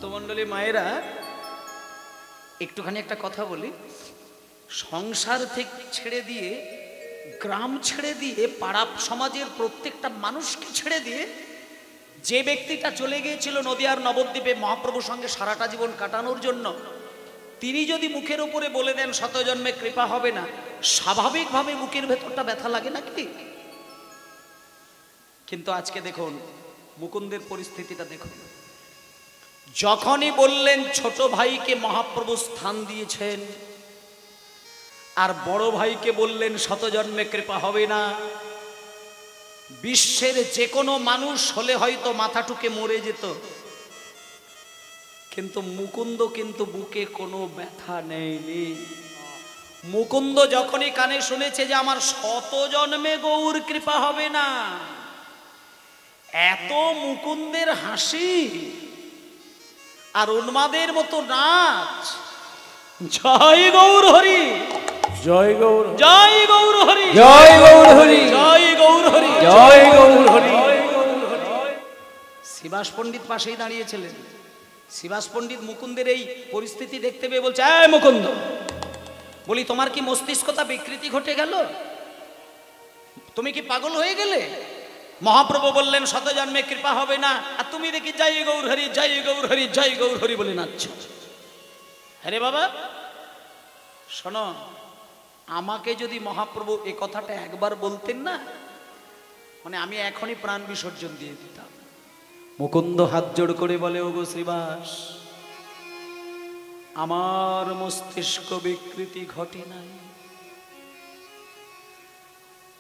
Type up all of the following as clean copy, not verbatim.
ভক্তমণ্ডলী মায়েরা, একটুখানি একটা কথা বলি। সংসার থেকে ছেড়ে দিয়ে, গ্রাম ছেড়ে দিয়ে, পাড়া সমাজের প্রত্যেকটা মানুষকে ছেড়ে দিয়ে যে ব্যক্তিটা চলে গিয়েছিল নদিয়ার নবদ্বীপে মহাপ্রভুর সঙ্গে সারাটা জীবন কাটানোর জন্য, তিনি যদি মুখের উপরে বলে দেন শতজন্মে কৃপা হবে না, স্বাভাবিকভাবে বুকের ভেতরটা ব্যথা লাগে নাকি? কিন্তু আজকে দেখুন মুকুন্দের পরিস্থিতিটা দেখুন। যখনই বললেন ছোট ভাইকে মহাপ্রভু স্থান দিয়েছেন, আর বড় ভাইকে বললেন শতজন্মে কৃপা হবে না, বিশ্বের যে কোনো মানুষ হলে হয়তো মাথা ঠুকে মরে যেত, কিন্তু মুকুন্দ কিন্তু বুকে কোনো ব্যথা নেয়নি। মুকুন্দ যখনই কানে শুনেছে যে আমার শতজন্মে গৌর কৃপা হবে না, এত মুকুন্দের হাসি আর উন্মাদের মতো নাচ, জয় গৌর হরি, জয় গৌর, জয় গৌর হরি, জয় গৌর হরি, জয় গৌর হরি, জয় গৌর হরি। শিবাস পণ্ডিত পাশেই দাঁড়িয়েছিলেন। শিবাস পণ্ডিত মুকুন্দের এই পরিস্থিতি দেখতে পেয়ে বলছে, এই মুকুন্দ, বলি তোমার কি মস্তিষ্কতা বিকৃতি ঘটে গেল? তুমি কি পাগল হয়ে গেলে? মহাপ্রভু বললেন শতজন্মে কৃপা হবে না, আর তুমি দেখি জয় গৌর হরি, জয় গৌর হরি, জয় গৌর হরি বলে নাচছ। আরে বাবা শোনো, আমাকে যদি মহাপ্রভু এ কথাটা একবার বলতেন না, মানে আমি এখনই প্রাণ বিসর্জন দিয়ে দিতাম। মুকুন্দ হাত জোড় করে বলে, ওগো শ্রীবাস, আমার মস্তিষ্ক বিকৃতি ঘটে নাই,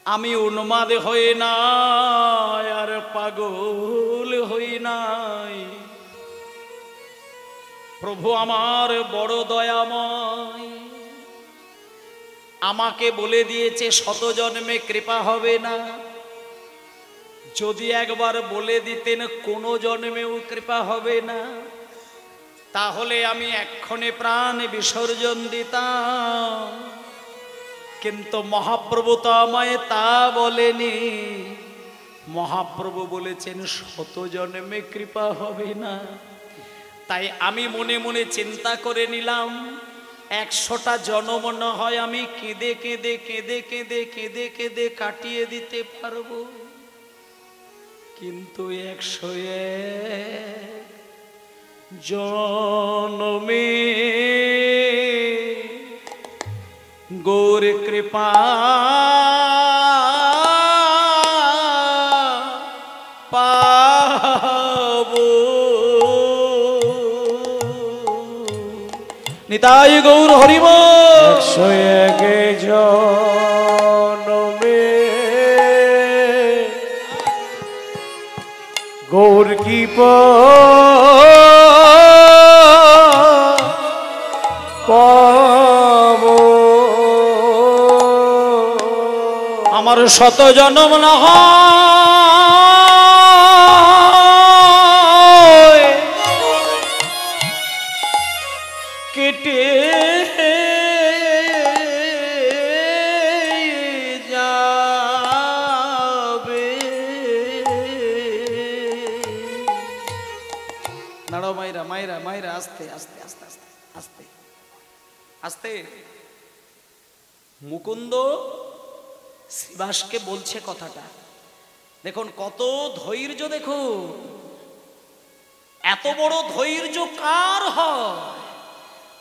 আমি উন্মাদ হই নাই আর পাগল হই নাই। প্রভু আমার বড় দয়াময়, আমাকে বলে দিয়েছে শতজন্মে কৃপা হবে না। যদি একবার বলে দিতেন কোনো জন্মেও কৃপা হবে না, তাহলে আমি এক্ষণে প্রাণ বিসর্জন দিতাম। কিন্তু মহাপ্রভু তো আমায় তা বলেনি। মহাপ্রভু বলেছেন শতজন্মে কৃপা হবে না। তাই আমি মনে মনে চিন্তা করে নিলাম, 100টা জন্ম না হয় আমি কেঁদে কেঁদে কেঁদে কেঁদে কেঁদে কেঁদে কাটিয়ে দিতে পারবো, কিন্তু 101 জন্মে গৌর কৃপা পাবো। নিতাই গৌর হরিব। 101 জন্মে গৌর কৃপা পাবো। আমার শত জন্ম না হয় কেটে যাবে। দাঁড়াও মাইরা, মাইরা মাইরা, আস্তে আস্তে আস্তে আস্তে আস্তে আস্তে। মুকুন্দ শ্রীবাসকে বলছে কথাটা, দেখুন কত ধৈর্য, দেখুন এত বড় ধৈর্য কার হয়?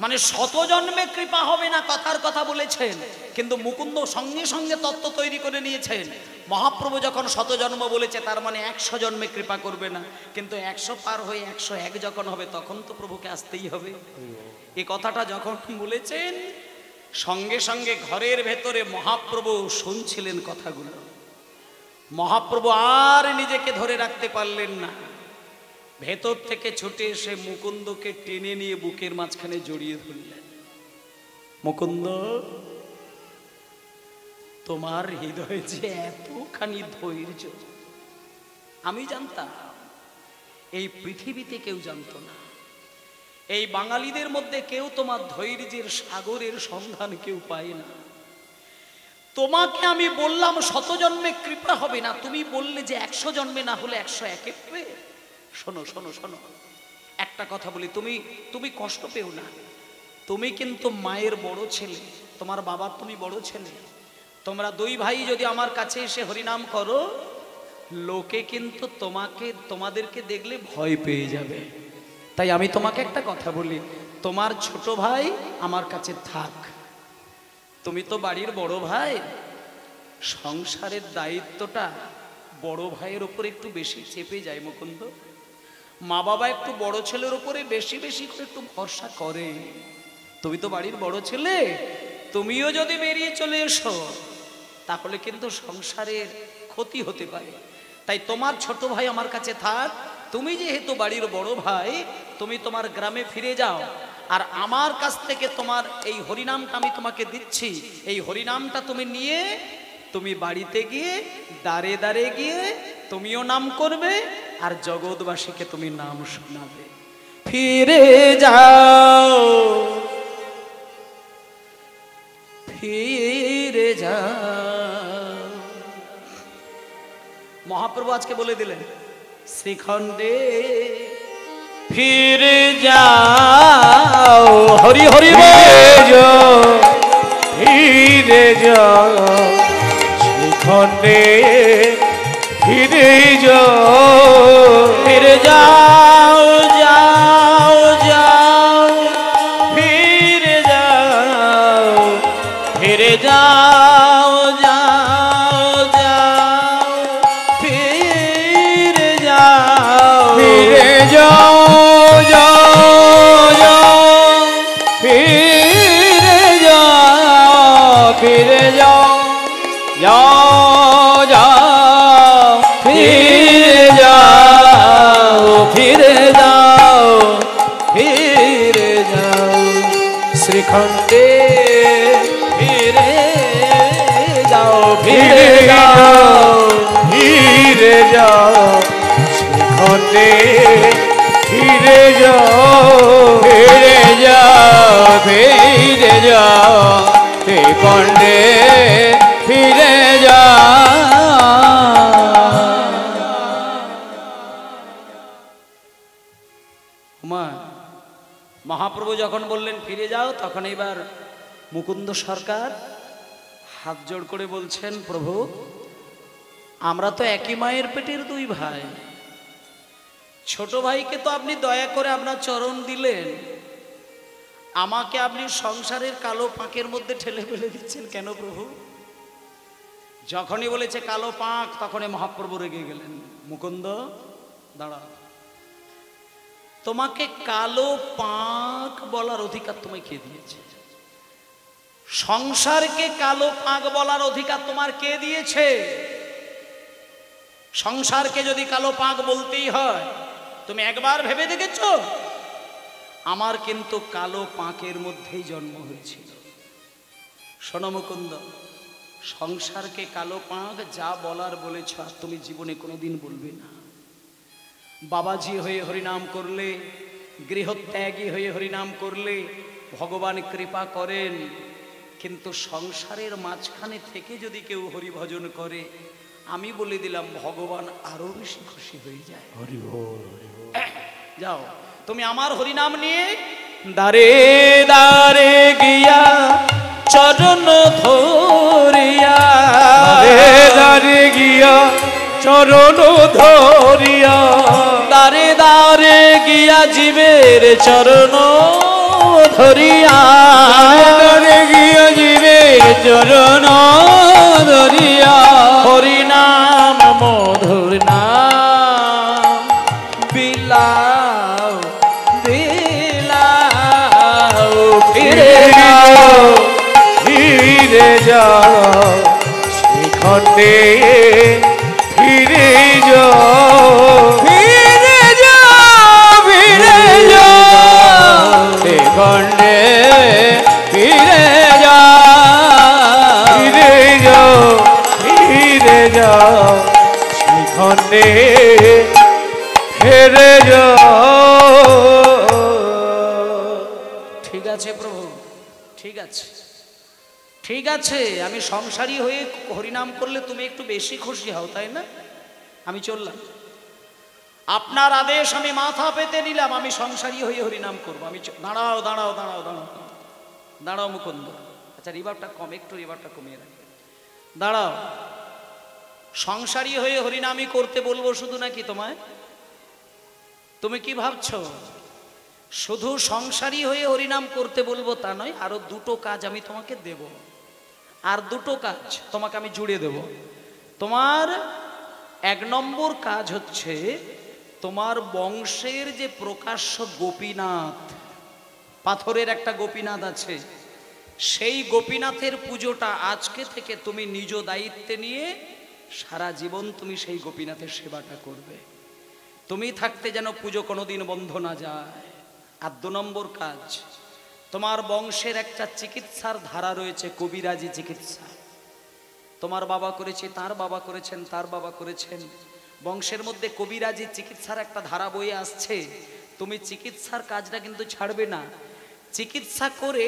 মানে শতজন্মে কৃপা হবে না কথার কথা বলেছেন, কিন্তু মুকুন্দ সঙ্গে সঙ্গে তত্ত্ব তৈরি করে নিয়েছেন। মহাপ্রভু যখন শতজন্ম বলেছে, তার মানে 100 জন্মে কৃপা করবে না, কিন্তু 100 পার হয়ে 101 যখন হবে তখন তো প্রভুকে আসতেই হবে। এই কথাটা যখন বলেছেন, সঙ্গে সঙ্গে ঘরের ভেতরে মহাপ্রভু শুনছিলেন কথাগুলো। মহাপ্রভু আর নিজেকে ধরে রাখতে পারলেন না, ভেতর থেকে ছুটে এসে মুকুন্দকে টেনে নিয়ে বুকের মাঝখানে জড়িয়ে ধরলেন। মুকুন্দ, তোমার হৃদয়ে যে এতখানি ধৈর্য আমি জানতাম, এই পৃথিবীতে কেউ জানতো না। এই বাঙালিদের মধ্যে কেউ তোমার ধৈর্যের সাগরের সন্ধান কেউ পায় না। তোমাকে আমি বললাম শতজন্মে কৃপা হবে না, তুমি বললে যে 100 জন্মে না হলে 101 শোনো শোনো শোনো, একটা কথা বলি, তুমি তুমি কষ্ট পেও না। তুমি কিন্তু মায়ের বড় ছেলে, তোমার বাবার তুমি বড় ছেলে। তোমরা দুই ভাই যদি আমার কাছে এসে হরিনাম করো, লোকে কিন্তু তোমাদেরকে দেখলে ভয় পেয়ে যাবে। তাই আমি তোমাকে একটা কথা বলি, তোমার ছোট ভাই আমার কাছে থাক। তুমি তো বাড়ির বড় ভাই, সংসারের দায়িত্বটা বড় ভাইয়ের উপরে একটু বেশি চেপে যায় মুকুন্দ। মা বাবা একটু বড় ছেলের উপরে বেশি বেশি করে একটু ভরসা করে। তুমি তো বাড়ির বড় ছেলে, তুমিও যদি বেরিয়ে চলে এসো তাহলে কিন্তু সংসারের ক্ষতি হতে পারে। তাই তোমার ছোট ভাই আমার কাছে থাক। তুমি যেহেতু বাড়ির বড় ভাই, তুমি তোমার গ্রামে ফিরে যাও। আর আমার কাছ থেকে তোমার এই হরিনামটা আমি তোমাকে দিচ্ছি, এই হরিনামটা তুমি নিয়ে তুমি বাড়িতে গিয়ে দাঁড়ে দাঁড়ে গিয়ে তুমিও নাম করবে আর জগৎবাসীকে তুমি নাম শোনাবে। ফিরে যাও, ফিরে যাও। মহাপ্রভু আজকে বলে দিলেন শ্রীখণ্ডে ফিরে যাও, হরি হরি ফিরে যাও, শ্রীখণ্ডে ফিরে যাও, ফিরে যাও, যাও যাও, ফিরে যাও, ফিরে যাও, যাও যাও, ফিরে যাও, ফিরে যাও, যাও যাও, ফিরে যাও, ফিরে যাও, যাও যাও, ফিরে যাও, ফিরে যাও, ফিরে যাও, শ্রীখণ্ডে ফিরে যাও, ফিরে যাও, ফিরে যাও, শ্রীখণ্ডে ফিরে যাও, ফিরে যাও, ফিরে যাও, শ্রীখণ্ডে ফিরে যাও। মা মহাপ্রভু যখন বললেন ফিরে যাও, তখন এবার মুকুন্দ সরকার হাত জোড় করে বলছেন, প্রভু আমরা তো একই মায়ের পেটের দুই ভাই, ছোট ভাইকে তো আপনি দয়া করে আপনার চরণ দিলেন, আমাকে আপনি সংসারের কালো পাঁকের মধ্যে ঠেলে ফেলে দিচ্ছেন কেন প্রভু? যখনই বলেছে কালো পাঁক, তখনই মহাপ্রভু রেগে গেলেন। মুকুন্দ দাঁড়া, তোমাকে কালো পাঁক বলার অধিকার তোমায় কে দিয়েছে? সংসারকে কালো পাঁক বলার অধিকার তোমার কে দিয়েছে? সংসারকে যদি কালো পাঁক বলতেই হয়, তুমি একবার ভেবে দেখেছ? আমার কিন্তু কালো পাঁকের মধ্যেই জন্ম হয়েছিল। শোনো মুকুন্দ, সংসারকে কালো পাঁক যা বলার বলেছ আর তুমি জীবনে কোনোদিন বলবে না। বাবাজি হয়ে হরিনাম করলে, গৃহত্যাগী হয়ে হরিনাম করলে ভগবান কৃপা করেন, কিন্তু সংসারের মাঝখানে থেকে যদি কেউ হরিভজন করে, আমি বলে দিলাম ভগবান আরো বেশি খুশি হয়ে যায়। হরি বল, হরি বল। যাও তুমি আমার হরিনাম নিয়ে দাঁড়ে দাঁড়ে গিয়া চরণ ধরিয়া, দাঁড়ে দাঁড়ে গিয়া চরণ ধরিয়া, দাঁড়ে দাঁড়ে গিয়া জীবের চরণ ধরিয়া, দাঁড়ে গিয়া জীবে চরণ ধরিয়া, হরিনাম মধুর নাম বিলাও বিলাও, ফিরে যাও, ফিরে যাও, শ্রীখণ্ডে ফিরে যাও, ফিরে যাও, ফিরে যাও, শ্রীখণ্ডে ফিরে যাও, ফিরে যাও, ফিরে যাও, শ্রীখণ্ডে ফিরে যাও। ঠিক আছে প্রভু, ঠিক আছে, ঠিক আছে। আমি সংসারী হয়ে হরিনাম করলে তুমি একটু বেশি খুশি হও, তাই না? আমি চললাম। আপনার আদেশ আমি মাথা পেতে নিলাম, আমি সংসারী হয়ে হরিনাম করবো। আমি দাঁড়াও দাঁড়াও দাঁড়াও দাঁড়াও দাঁড়াও মুকুন্দ, আচ্ছা রিভাবটা কম, একটু রিভাবটা কমিয়ে রাখবে। দাঁড়াও, সংসারী হয়ে হরিনামই করতে বলবো শুধু নাকি তোমায়? তুমি কি ভাবছো শুধু সংসারী হয়ে হরিনাম করতে বলবো তা নয়, আরো দুটো কাজ আমি তোমাকে দেব। আর দুটো কাজ তোমাকে আমি জুড়ে দেব। তোমার 1 নম্বর কাজ হচ্ছে, তোমার বংশের যে প্রকাশ্য গোপীনাথ, পাথরের একটা গোপীনাথ আছে, সেই গোপীনাথের পুজোটা আজকে থেকে তুমি নিজ দায়িত্বে নিয়ে সারা জীবন তুমি সেই গোপীনাথের সেবাটা করবে। তুমি থাকতে যেন পুজো কোনোদিন বন্ধ না যায়। আর 2 নম্বর কাজ, তোমার বংশের একটা চিকিৎসার ধারা রয়েছে, কবিরাজি চিকিৎসা। তোমার বাবা করেছে, তার বাবা করেছেন, তার বাবা করেছেন, বংশের মধ্যে কবিরাজি চিকিৎসার একটা ধারা বয়ে আসছে। তুমি চিকিৎসার কাজটা কিন্তু ছাড়বে না। চিকিৎসা করে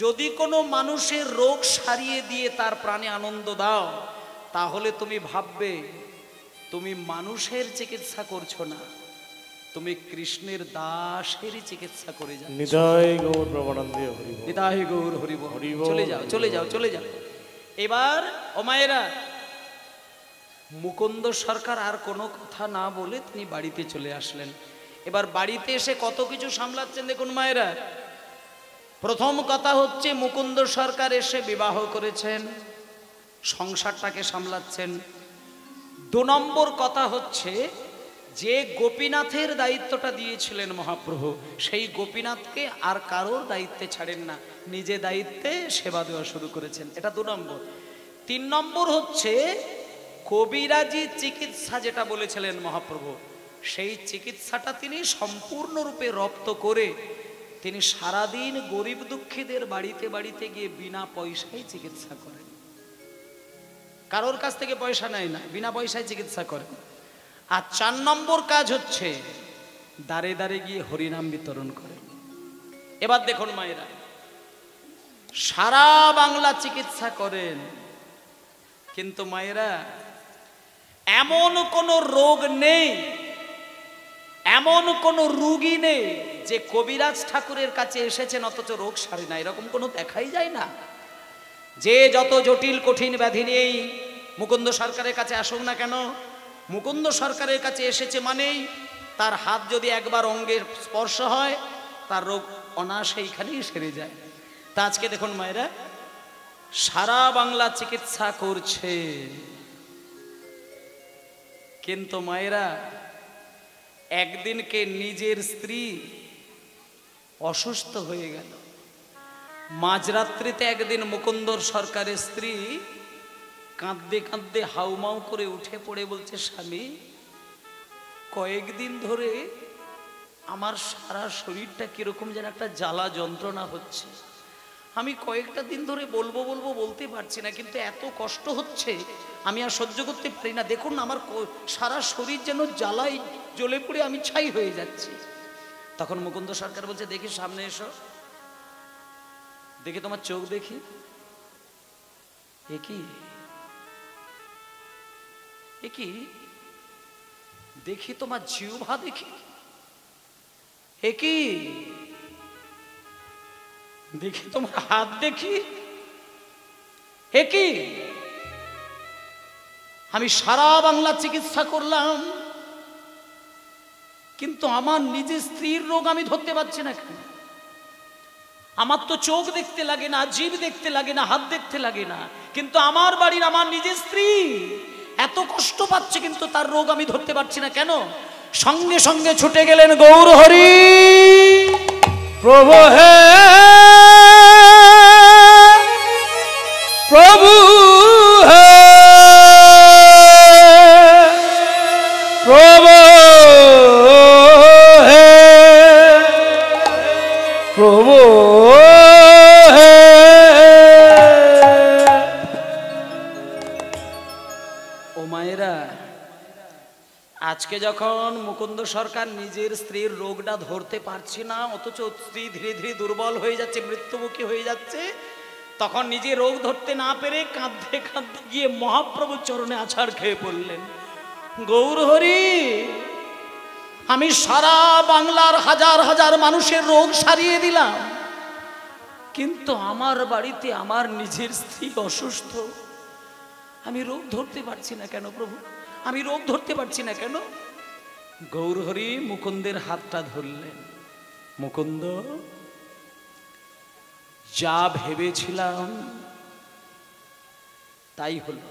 যদি কোনো মানুষের রোগ সারিয়ে দিয়ে তার প্রাণে আনন্দ দাও, তাহলে তুমি ভাববে তুমি মানুষের চিকিৎসা করছো না, তুমি কৃষ্ণের দাসেরই চিকিৎসা করে যাও। নিতাই গৌর প্রমানন্দে হরি বল। নিতাই গৌর হরি বল। হরি বল। চলে যাও চলে যাও চলে যাও। এবার ও মায়েরা, মুকুন্দ সরকার আর কোনো কথা না বলে তিনি বাড়িতে চলে আসলেন। এবার বাড়িতে এসে কত কিছু সামলাচ্ছেন দেখুন মায়েরা। প্রথম কথা হচ্ছে, মুকুন্দ সরকার এসে বিবাহ করেছেন, সংসারটাকে সামলাচ্ছেন। 2 নম্বর কথা হচ্ছে, যে গোপীনাথের দায়িত্বটা দিয়েছিলেন মহাপ্রভু, সেই গোপীনাথকে আর কারোর দায়িত্বে ছাড়েন না, নিজে দায়িত্বে সেবা দেওয়া শুরু করেছেন। এটা 2 নম্বর। 3 নম্বর হচ্ছে, কবিরাজি চিকিৎসা যেটা বলেছিলেন মহাপ্রভু, সেই চিকিৎসাটা তিনি সম্পূর্ণরূপে রপ্ত করে তিনি সারাদিন গরিব দুঃখীদের বাড়িতে বাড়িতে গিয়ে বিনা পয়সায় চিকিৎসা করেন। কারোর কাছ থেকে পয়সা নেয় না, বিনা পয়সায় চিকিৎসা করেন। আর 4 নম্বর কাজ হচ্ছে, দাঁড়ে দাঁড়ে গিয়ে হরিনাম বিতরণ করেন। এবার দেখুন মায়েরা, সারা বাংলা চিকিৎসা করেন, কিন্তু মায়েরা এমন কোনো রোগ নেই, এমন কোনো রোগী নেই যে কবিরাজ ঠাকুরের কাছে এসেছেন অথচ রোগ সারে না, এরকম কোনো দেখাই যায় না। যে যত জটিল কঠিন ব্যাধি নেই মুকুন্দ সরকারের কাছে আসুক না কেন, মুকুন্দ সরকারের কাছে এসেছে মানেই তার হাত যদি একবার অঙ্গের স্পর্শ হয়, তার রোগ অনায়াসে এইখানেই সেরে যায়। তা আজকে দেখুন মায়েরা, সারা বাংলা চিকিৎসা করছে, কিন্তু মায়েরা একদিনকে নিজের স্ত্রী অসুস্থ হয়ে গেল। মাঝরাত্রিতে একদিন মুকুন্দর সরকারের স্ত্রী কাঁদতে কাঁদতে হাউমাউ করে উঠে পড়ে বলছে, স্বামী, কয়েকদিন ধরে আমার সারা শরীরটা কিরকম যেন একটা জ্বালা যন্ত্রণা হচ্ছে। আমি কয়েকটা দিন ধরে বলবো বলবো বলতে পারছি না, কিন্তু এত কষ্ট হচ্ছে আমি আর সহ্য করতে পারি না। দেখুন আমার সারা শরীর যেন জ্বালায় জ্বলে পড়ে আমি ছাই হয়ে যাচ্ছি। তখন মুকুন্দ সরকার বলছে, দেখি সামনে এসো, দেখি তোমার চোখ দেখি। কি দেখি তোমার জিহ্বা দেখি। কি দেখি তোমার হাত দেখি। কি আমি সারা বাংলা চিকিৎসা করলাম, কিন্তু আমার নিজের স্ত্রীর রোগ আমি ধরতে পারছি না কেন? আমার তো চোখ দেখতে লাগে না, জিভ দেখতে লাগে না, হাত দেখতে লাগে না, কিন্তু আমার বাড়ির আমার নিজের স্ত্রী এত কষ্ট পাচ্ছে, কিন্তু তার রোগ আমি ধরতে পারছি না কেন? সঙ্গে সঙ্গে ছুটে গেলেন গৌর হরি প্রভু হে প্রভু হে প্রভু হে প্রভু হে। ও মায়েরা, আজকে যখন মুকুন্দ সরকার নিজের স্ত্রীর রোগটা ধরতে পারছে না, অথচ স্ত্রী ধীরে ধীরে দুর্বল হয়ে যাচ্ছে, মৃত্যুমুখী হয়ে যাচ্ছে, তখন নিজে রোগ ধরতে না পেরে কাঁদতে কাঁদতে গিয়ে মহাপ্রভুর চরণে আছাড় খেয়ে পড়লেন। গৌর হরি আমি সারা বাংলার হাজার হাজার মানুষের রোগ সারিয়ে দিলাম, কিন্তু আমার বাড়িতে আমার নিজের স্ত্রী অসুস্থ, আমি রোগ ধরতে পারছি না কেন প্রভু? আমি রোগ ধরতে পারছি না কেন? গৌরহরি মুকুন্দের হাতটা ধরলেন। মুকুন্দ, যা ভেবেছিলাম তাই হলো।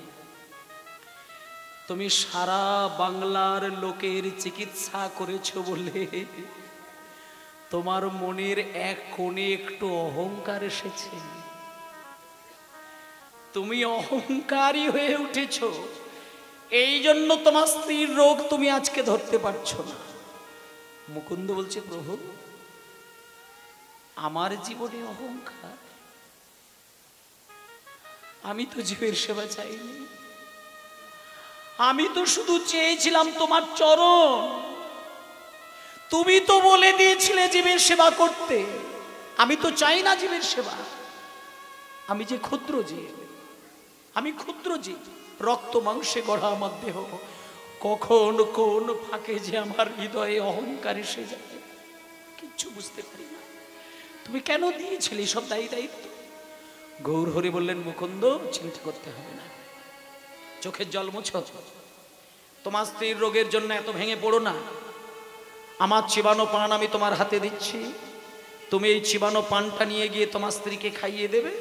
তুমি সারা বাংলার লোকের চিকিৎসা করেছো বলে তোমার মনের এক কোণে একটু অহংকার এসেছে। তুমি অহংকারী হয়ে উঠেছো, এই জন্য তোমার স্ত্রীর রোগ তুমি আজকে ধরতে পারছো না। মুকুন্দ বলছে, প্রভু আমার জীবনে অহংকার? আমি তো জীবের সেবা চাইনি, আমি তো শুধু চেয়েছিলাম তোমার চরণ। তুমি তো বলে দিয়েছিলে জীবের সেবা করতে, আমি তো চাই না জীবের সেবা। আমি যে ক্ষুদ্র জীব, আমি ক্ষুদ্র জীব, রক্ত মাংসে গড়া আমার দেহ, কখন কোন ফাঁকে যে আমার হৃদয়ে অহংকার এসে যায় কিচ্ছু বুঝতে পারি না। তুমি কেন দিয়েছিলে সব দায়িত্ব? গৌরহরি বললেন, মুকুন্দ চিন্তা করতে হবে না, চোখের জল মুছো। তোমার স্ত্রীর রোগের জন্য এত ভেঙে পড়ো না। আমার চিবানো পান আমি তোমার হাতে দিচ্ছি, তুমি এই চিবানো পানটা নিয়ে গিয়ে তোমার স্ত্রীকে খাইয়ে দেবে,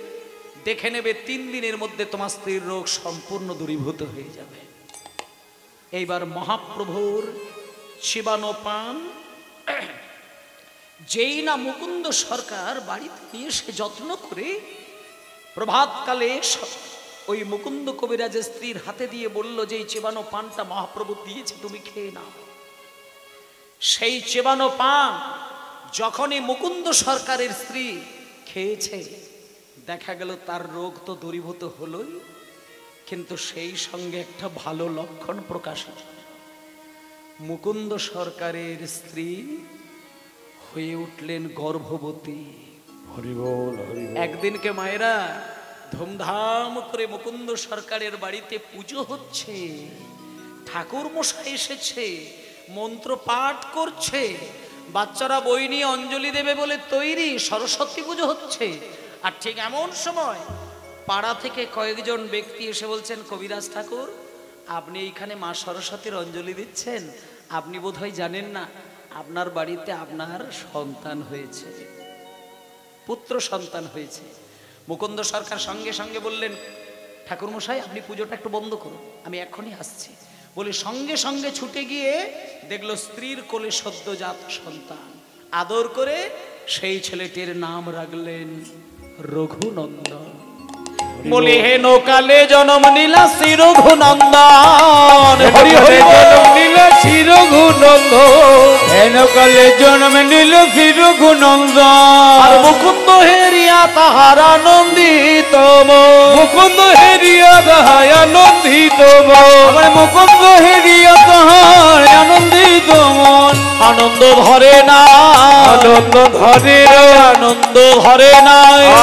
দেখে নেবে 3 দিনের মধ্যে তোমার স্ত্রীর রোগ সম্পূর্ণ দূরীভূত হয়ে যাবে। এইবার মহাপ্রভুর চিবানো পান যেই না মুকুন্দ সরকার বাড়িতে নিয়ে এসে যত্ন করে প্রভাতকালে ওই মুকুন্দ কবিরাজের স্ত্রীর হাতে দিয়ে বলল যে এই চেবানো পানটা মহাপ্রভু দিয়েছে, তুমি খেয়ে নাও। সেই চেবানো পান যখনই মুকুন্দ সরকারের স্ত্রী খেয়েছে, দেখা গেল তার রোগ তো দূরীভূত হলোই, কিন্তু সেই সঙ্গে একটা ভালো লক্ষণ প্রকাশিত। মুকুন্দ সরকারের স্ত্রী হয়ে উঠলেন গর্ভবতী। হরিবোল হরিবোল। একদিনকে মায়েরা ধুমধাম করে মুকুন্দ সরকারের বাড়িতে পুজো হচ্ছে, ঠাকুর মশাই এসেছে, মন্ত্র পাঠ করছে, বাচ্চারা বই নিয়ে অঞ্জলি দেবে বলে তৈরি, সরস্বতী পুজো হচ্ছে। আর ঠিক এমন সময় পাড়া থেকে কয়েকজন ব্যক্তি এসে বলছেন, কবিরাজ ঠাকুর আপনি এইখানে মা সরস্বতীর অঞ্জলি দিচ্ছেন, আপনি বোধহয় জানেন না আপনার বাড়িতে আপনার সন্তান হয়েছে, পুত্র সন্তান হয়েছে। মুকুন্দ সরকার সঙ্গে সঙ্গে বললেন, ঠাকুর মশাই আপনি পুজোটা একটু বন্ধ করুন, আমি এখনই আসছি। বলে সঙ্গে সঙ্গে ছুটে গিয়ে দেখলো স্ত্রীর কোলে সদ্যজাত সন্তান। আদর করে সেই ছেলেটির নাম রাখলেন রঘুনন্দন। বলি হেন কালে জন্ম নিলা শ্রী রঘুনন্দন, হরি হরি জন্ম নিলা শ্রী রঘুনন্দন, হেন কালে জন্ম নিল শ্রী রঘুনন্দন। আর মুকুন্দ হেরিয়া তাহার আনন্দিত মুকুন্দ হেরিয়া তাহার আনন্দিত মন, মুকুন্দ হেরিয়া তাহার আনন্দিত মন। আনন্দ ধরে না, আনন্দ ধরে আনন্দ ধরে না,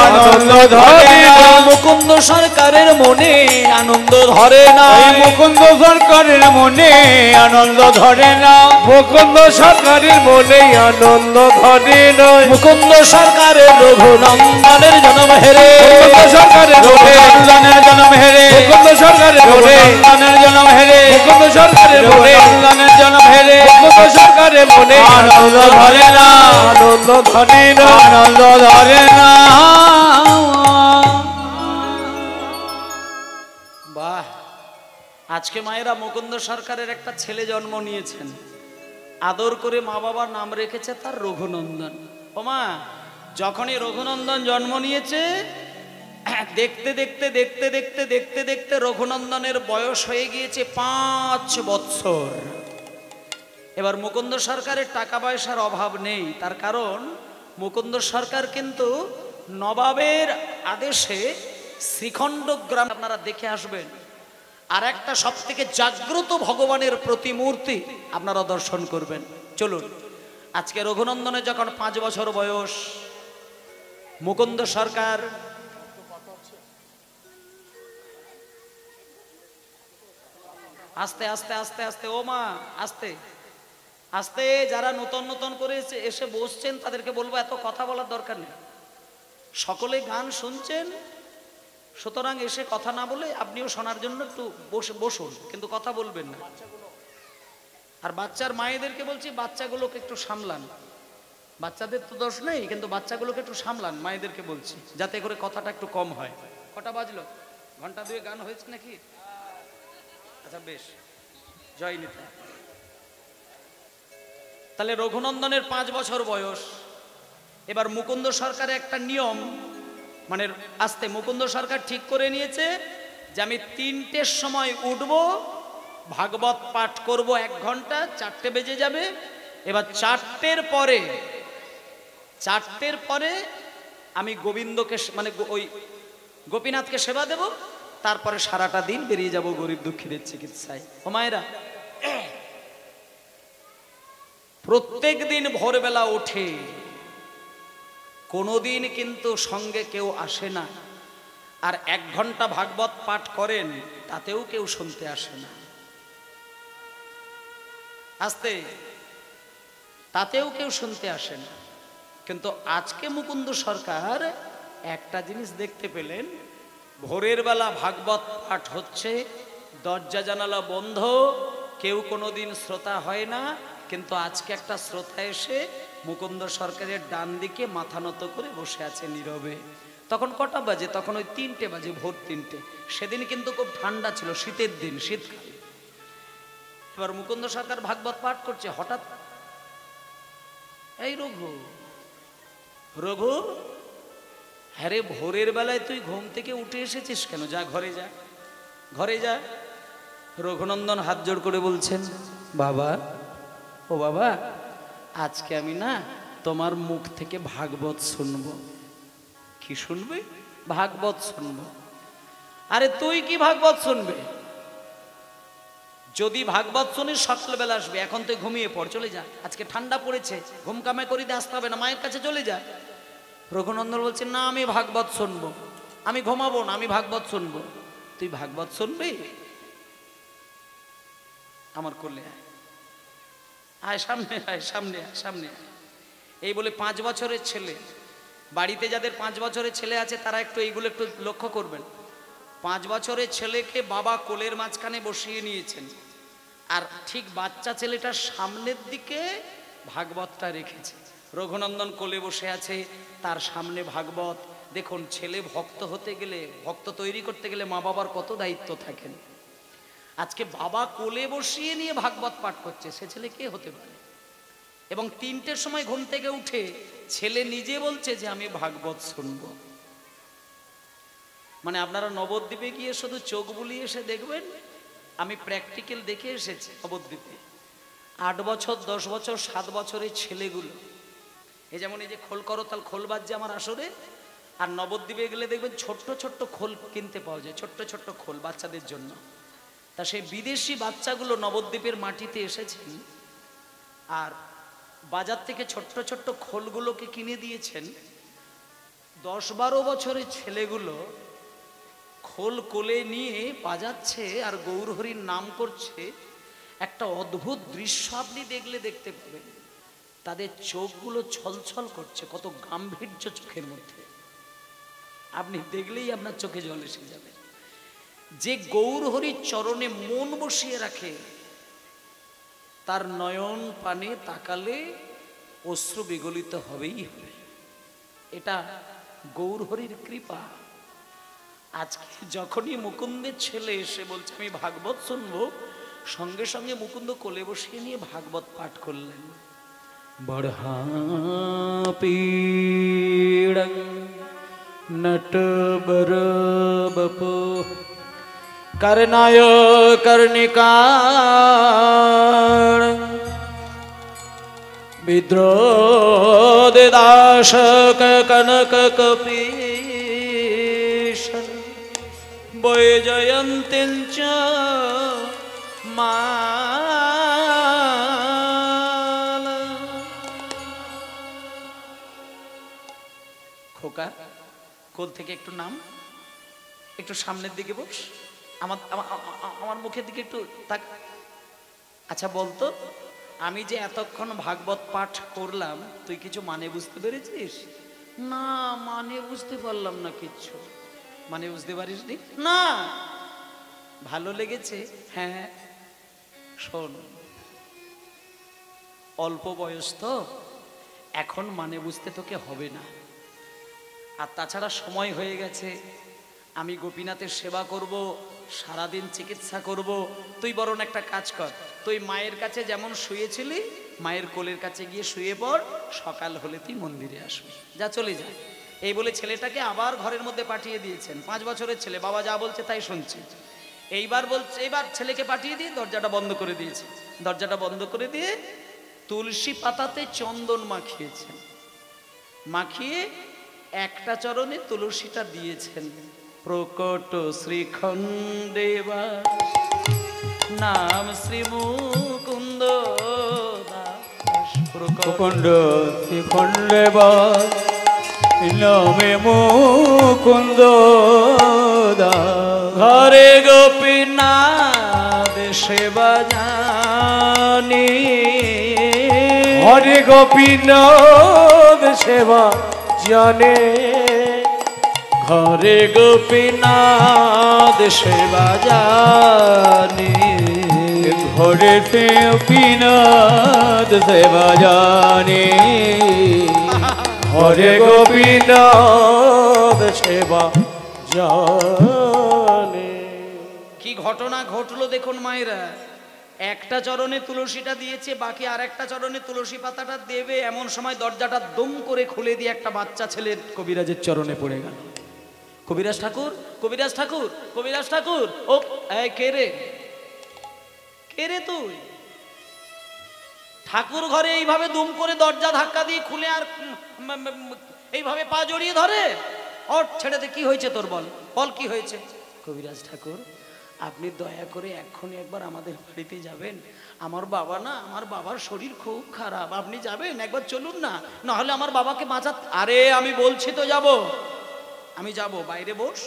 আনন্দ ধরে না। মুকুন্দ সরকারের মনে আনন্দ ধরে না, মুকুন্দ সরকারের মনে আনন্দ ধরে না, মুকুন্দ সরকারের মনে আনন্দ ধরে নয়। মুকুন্দ সরকারের রঘুনন্দনের জন্ম হেরে, মুকুন্দ সরকারের রঘুনন্দনের জন্ম হেরে, মুকুন্দ সরকারের রঘুনন্দনের জন্ম হেরে, মুকুন্দ সরকারের রঘুনন্দনের জন্ম হেরে, মুকুন্দ সরকারের মনে আনন্দ ধরে না, আনন্দ ধরে না, আনন্দ ধরে না। বাহ! আজকে মায়েরা মুকুন্দ সরকারের একটা ছেলে জন্ম নিয়েছেন, আদর করে মা বাবার নাম রেখেছে তার রঘুনন্দন। ওমা, যখনই রঘুনন্দন জন্ম নিয়েছে, দেখতে দেখতে দেখতে দেখতে দেখতে দেখতে রঘুনন্দনের বয়স হয়ে গিয়েছে 5 বৎসর। এবার মুকুন্দ সরকারের টাকা পয়সার অভাব নেই, তার কারণ মুকুন্দ সরকার কিন্তু নবাবের আদেশে শ্রীখণ্ড গ্রাম আপনারা দেখে আসবেন, আর একটা সব থেকে জাগ্রত ভগবানের প্রতিমূর্তি আপনারা দর্শন করবেন। চলুন, আজকে রঘুনন্দনের যখন 5 বছর বয়স, মুকুন্দ সরকার আস্তে আস্তে আস্তে আস্তে, ও মা আস্তে, আস্তে যারা নতুন নতুন করে এসে বসছেন তাদেরকে বলবো এত কথা বলার দরকার নেই, সকলে গান শুনছেন, সুতরাং এসে কথা না বলে আপনিও শোনার জন্য একটু বসুন, কিন্তু কথা বলবেন না। আর বাচ্চার মায়েদেরকে বলছি বাচ্চাগুলোকে একটু সামলান, বাচ্চাদের তো দোষ নেই, কিন্তু বাচ্চাগুলোকে একটু সামলান, মায়েদেরকে বলছি, যাতে করে কথাটা একটু কম হয়। কটা বাজলো? ঘন্টা দুয়ে গান হয়েছে নাকি? আচ্ছা বেশ, জয় নিতা। তাহলে রঘুনন্দনের 5 বছর বয়স। এবার মুকুন্দ সরকারের একটা নিয়ম, মানে আস্তে মুকুন্দ সরকার ঠিক করে নিয়েছে যে আমি 3টের সময় উঠব, ভাগবত পাঠ করব 1 ঘন্টা, 4টে বেজে যাবে। এবার 4টের পরে আমি গোবিন্দকে মানে ওই গোপীনাথকে সেবা দেব, তারপরে সারাটা দিন বেরিয়ে যাব গরিব দুঃখীদের চিকিৎসায়। ও মায়েরা, প্রত্যেক দিন ভোরবেলা ওঠে, কোনোদিন কিন্তু সঙ্গে কেউ আসে না, আর 1 ঘন্টা ভাগবত পাঠ করেন, তাতেও কেউ শুনতে আসে না। আস্তে, তাতেও কেউ শুনতে আসে না। কিন্তু আজকে মুকুন্দ সরকার একটা জিনিস দেখতে পেলেন, ভোরের বেলা ভাগবত পাঠ হচ্ছে, দরজা জানালা বন্ধ, কেউ কোনোদিন শ্রোতা হয় না, কিন্তু আজকে একটা শ্রোতা এসে মুকুন্দ সরকারের ডান দিকে মাথা নত করে বসে আছে নীরবে। তখন কটা বাজে? তখন ওই 3টে বাজে, ভোর 3টে। সেদিন কিন্তু খুব ঠান্ডা ছিল, শীতের দিন, শীতকাল। এবার মুকুন্দ সরকার ভাগবত পাঠ করছে, হঠাৎ এই রঘু, রঘু, হ্যাঁ রে, ভোরের বেলায় তুই ঘুম থেকে উঠে এসেছিস কেন? যা ঘরে যা, ঘরে যা। রঘুনন্দন হাত জোড় করে বলছেন, বাবা, ও বাবা, আজকে আমি না তোমার মুখ থেকে ভাগবত শুনবো। কি শুনবে? ভাগবত শুনবো। আরে তুই কি ভাগবত শুনবে? যদি ভাগবত শুনিস সকালবেলা আসবে, এখন তুই ঘুমিয়ে পড়, চলে যা, আজকে ঠান্ডা পড়েছে, ঘুম কামাই করিতে আসতে হবে না, মায়ের কাছে চলে যা। রঘুনন্দন বলছেন, না, আমি ভাগবত শুনবো, আমি ঘুমাবো না, আমি ভাগবত শুনবো। তুই ভাগবত শুনবি? আমার কোলে আয়, আয় সামনে, আয় সামনে, সামনে। এই বলে 5 বছরের ছেলে, বাড়িতে যাদের 5 বছরের ছেলে আছে তারা একটু এইগুলো একটু লক্ষ্য করবেন। 5 বছরের ছেলেকে বাবা কোলের মাঝখানে বসিয়ে নিয়েছেন, আর ঠিক বাচ্চা ছেলেটার সামনের দিকে ভাগবতটা রেখেছে। রঘুনন্দন কোলে বসে আছে, তার সামনে ভাগবত। দেখুন, ছেলে ভক্ত হতে গেলে, ভক্ত তৈরি করতে গেলে মা বাবার কত দায়িত্ব থাকেন। আজকে বাবা কোলে বসিয়ে নিয়ে ভাগবত পাঠ করছে, সে ছেলে কে হতে পারে? এবং 3টের সময় ঘুম থেকে উঠে ছেলে নিজে বলছে যে আমি ভাগবত শুনব। মানে আপনারা নবদ্বীপে গিয়ে শুধু চোখ বুলিয়ে এসে দেখবেন, আমি প্র্যাকটিক্যাল দেখে এসেছি নবদ্বীপে। 8 বছর, 10 বছর, 7 বছরের ছেলেগুলো, এই যেমন এই যে খোল করতাল, খোল বাজছে আমার আসরে, আর নবদ্বীপে গেলে দেখবেন ছোট্ট ছোট্ট খোল কিনতে পাওয়া যায়, ছোট্ট ছোট্ট খোল বাচ্চাদের জন্য। তা সেই বিদেশি বাচ্চাগুলো নবদ্বীপের মাটিতে এসেছেন, আর বাজার থেকে ছোট্ট ছোট্ট খোলগুলোকে কিনে দিয়েছেন। 10-12 বছরের ছেলেগুলো খোল কোলে নিয়ে বাজাচ্ছে আর গৌরহরির নাম করছে। একটা অদ্ভুত দৃশ্য আপনি দেখতে পাবেন, তাদের চোখগুলো ছলছল করছে, কত গাম্ভীর্য চোখের মধ্যে, আপনি দেখলেই আপনার চোখে জল এসে যাবে। যে গৌরহরির চরণে মন বসিয়ে রাখে, তার নয়ন পানে তাকালে অশ্রু বিগলিত হবেই হবে। এটা গৌরহরির কৃপা। আজকে যখনই মুকুন্দের ছেলে এসে বলছে আমি ভাগবত শুনবো, সঙ্গে সঙ্গে মুকুন্দ কোলে বসিয়ে নিয়ে ভাগবত পাঠ করলেন। বড়হাপীড়ং নটবর বপু कर्णाय कर्णिकार विद्रोदाशक कनक कपीशन वैजयन्तीं च माला। খোকা, কোল থেকে একটু নাম, একটু সামনের দিকে বস, আমার মুখের দিকে একটু তাক। আচ্ছা বলতো, আমি যে এতক্ষণ ভাগবত পাঠ করলাম তুই কিছু মানে বুঝতে পেরেছিস? না, মানে বুঝতে পারলাম না কিচ্ছু। মানে বুঝতে পারিসনি? না। ভালো লেগেছে? হ্যাঁ। শোন, অল্প বয়স তো, এখন মানে বুঝতে তোকে হবে না। আর তাছাড়া সময় হয়ে গেছে, আমি গোপীনাথের সেবা করব, সারাদিন চিকিৎসা করব। তুই বরং একটা কাজ কর, তুই মায়ের কাছে যেমন শুয়েছিলি মায়ের কোলের কাছে গিয়ে শুয়ে পড়, সকাল হলে তুই মন্দিরে আসবি। যা, চলে যা। এই বলে ছেলেটাকে আবার ঘরের মধ্যে পাঠিয়ে দিয়েছেন। 5 বছরের ছেলে, বাবা যা বলছে তাই শুনছে। এইবার ছেলেকে পাঠিয়ে দিয়ে দরজাটা বন্ধ করে দিয়েছে। দরজাটা বন্ধ করে দিয়ে তুলসী পাতাতে চন্দন মাখিয়েছেন, মাখিয়ে একটা চরণে তুলসীটা দিয়েছেন। প্রকট শ্রীখণ্ডে নাম শ্রী মুকুন্দ দাস। প্রকণ্ড শ্রীখণ্ডে নামে মুকুন্দ দাস। ঘরে গোপীনাথ সেবা জানি, হরে গোপীনাথ সেবা জানে। ঘরে গোপীনাথ সেবা জানি, ঘরে গোপীনাথ সেবা জানে। হরে গোপীনাথ সেবা জানে। কি ঘটনা ঘটলো দেখুন মায়েরা। একটা চরণে তুলসীটা দিয়েছে, বাকি আর একটা চরণে তুলসী পাতাটা দেবে, এমন সময় দরজাটা দম করে খুলে দিয়ে একটা বাচ্চা ছেলের কবিরাজের চরণে পড়ে গেল। কবিরাজ ঠাকুর, কবিরাজ ঠাকুর, কবিরাজ ঠাকুর। ও এই কে রে? কে রে তুই? ঠাকুর ঘরে এইভাবে দুম করে দরজা ধাক্কা দিয়ে খুলে আর এইভাবে পা জড়িয়ে ধরে। ওর ছেড়ে দে, কি হয়েছে তোর? বল বল কি হয়েছে? কবিরাজ ঠাকুর, আপনি দয়া করে এক্ষুনি একবার আমাদের বাড়িতে যাবেন। আমার বাবা না, আমার বাবার শরীর খুব খারাপ। আপনি যাবেন? একবার চলুন না, নাহলে আমার বাবাকে বাঁচাতে। আরে আমি বলছি তো যাব, আমি যাব। বাইরে বস,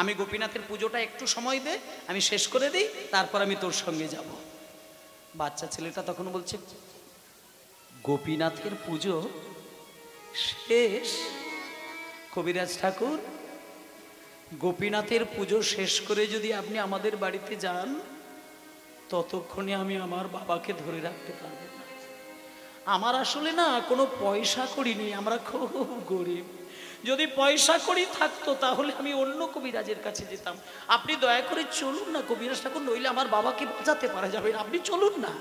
আমি গোপীনাথের পুজোটা একটু সময় দে, আমি শেষ করে দিই, তারপর আমি তোর সঙ্গে যাব। বাচ্চা ছেলেটা তখন বলছে, গোপীনাথের পুজো শেষ? কবিরাজ ঠাকুর, গোপীনাথের পুজো শেষ করে যদি আপনি আমাদের বাড়িতে যান, ততক্ষণে আমি আমার বাবাকে ধরে রাখতে পারবো না। আমার আসলে না কোনো পয়সা কড়ি নেই, আমরা খুব গরিব। যদি পয়সা কড়ি থাকতো তাহলে আমি অন্য কবিরাজের কাছে যেতাম। আপনি দয়া করে চলুন না কবিরাজ ঠাকুর, নইলে আমার বাবাকে বাঁচাতে পারা যাবে না। আপনি চলুন না।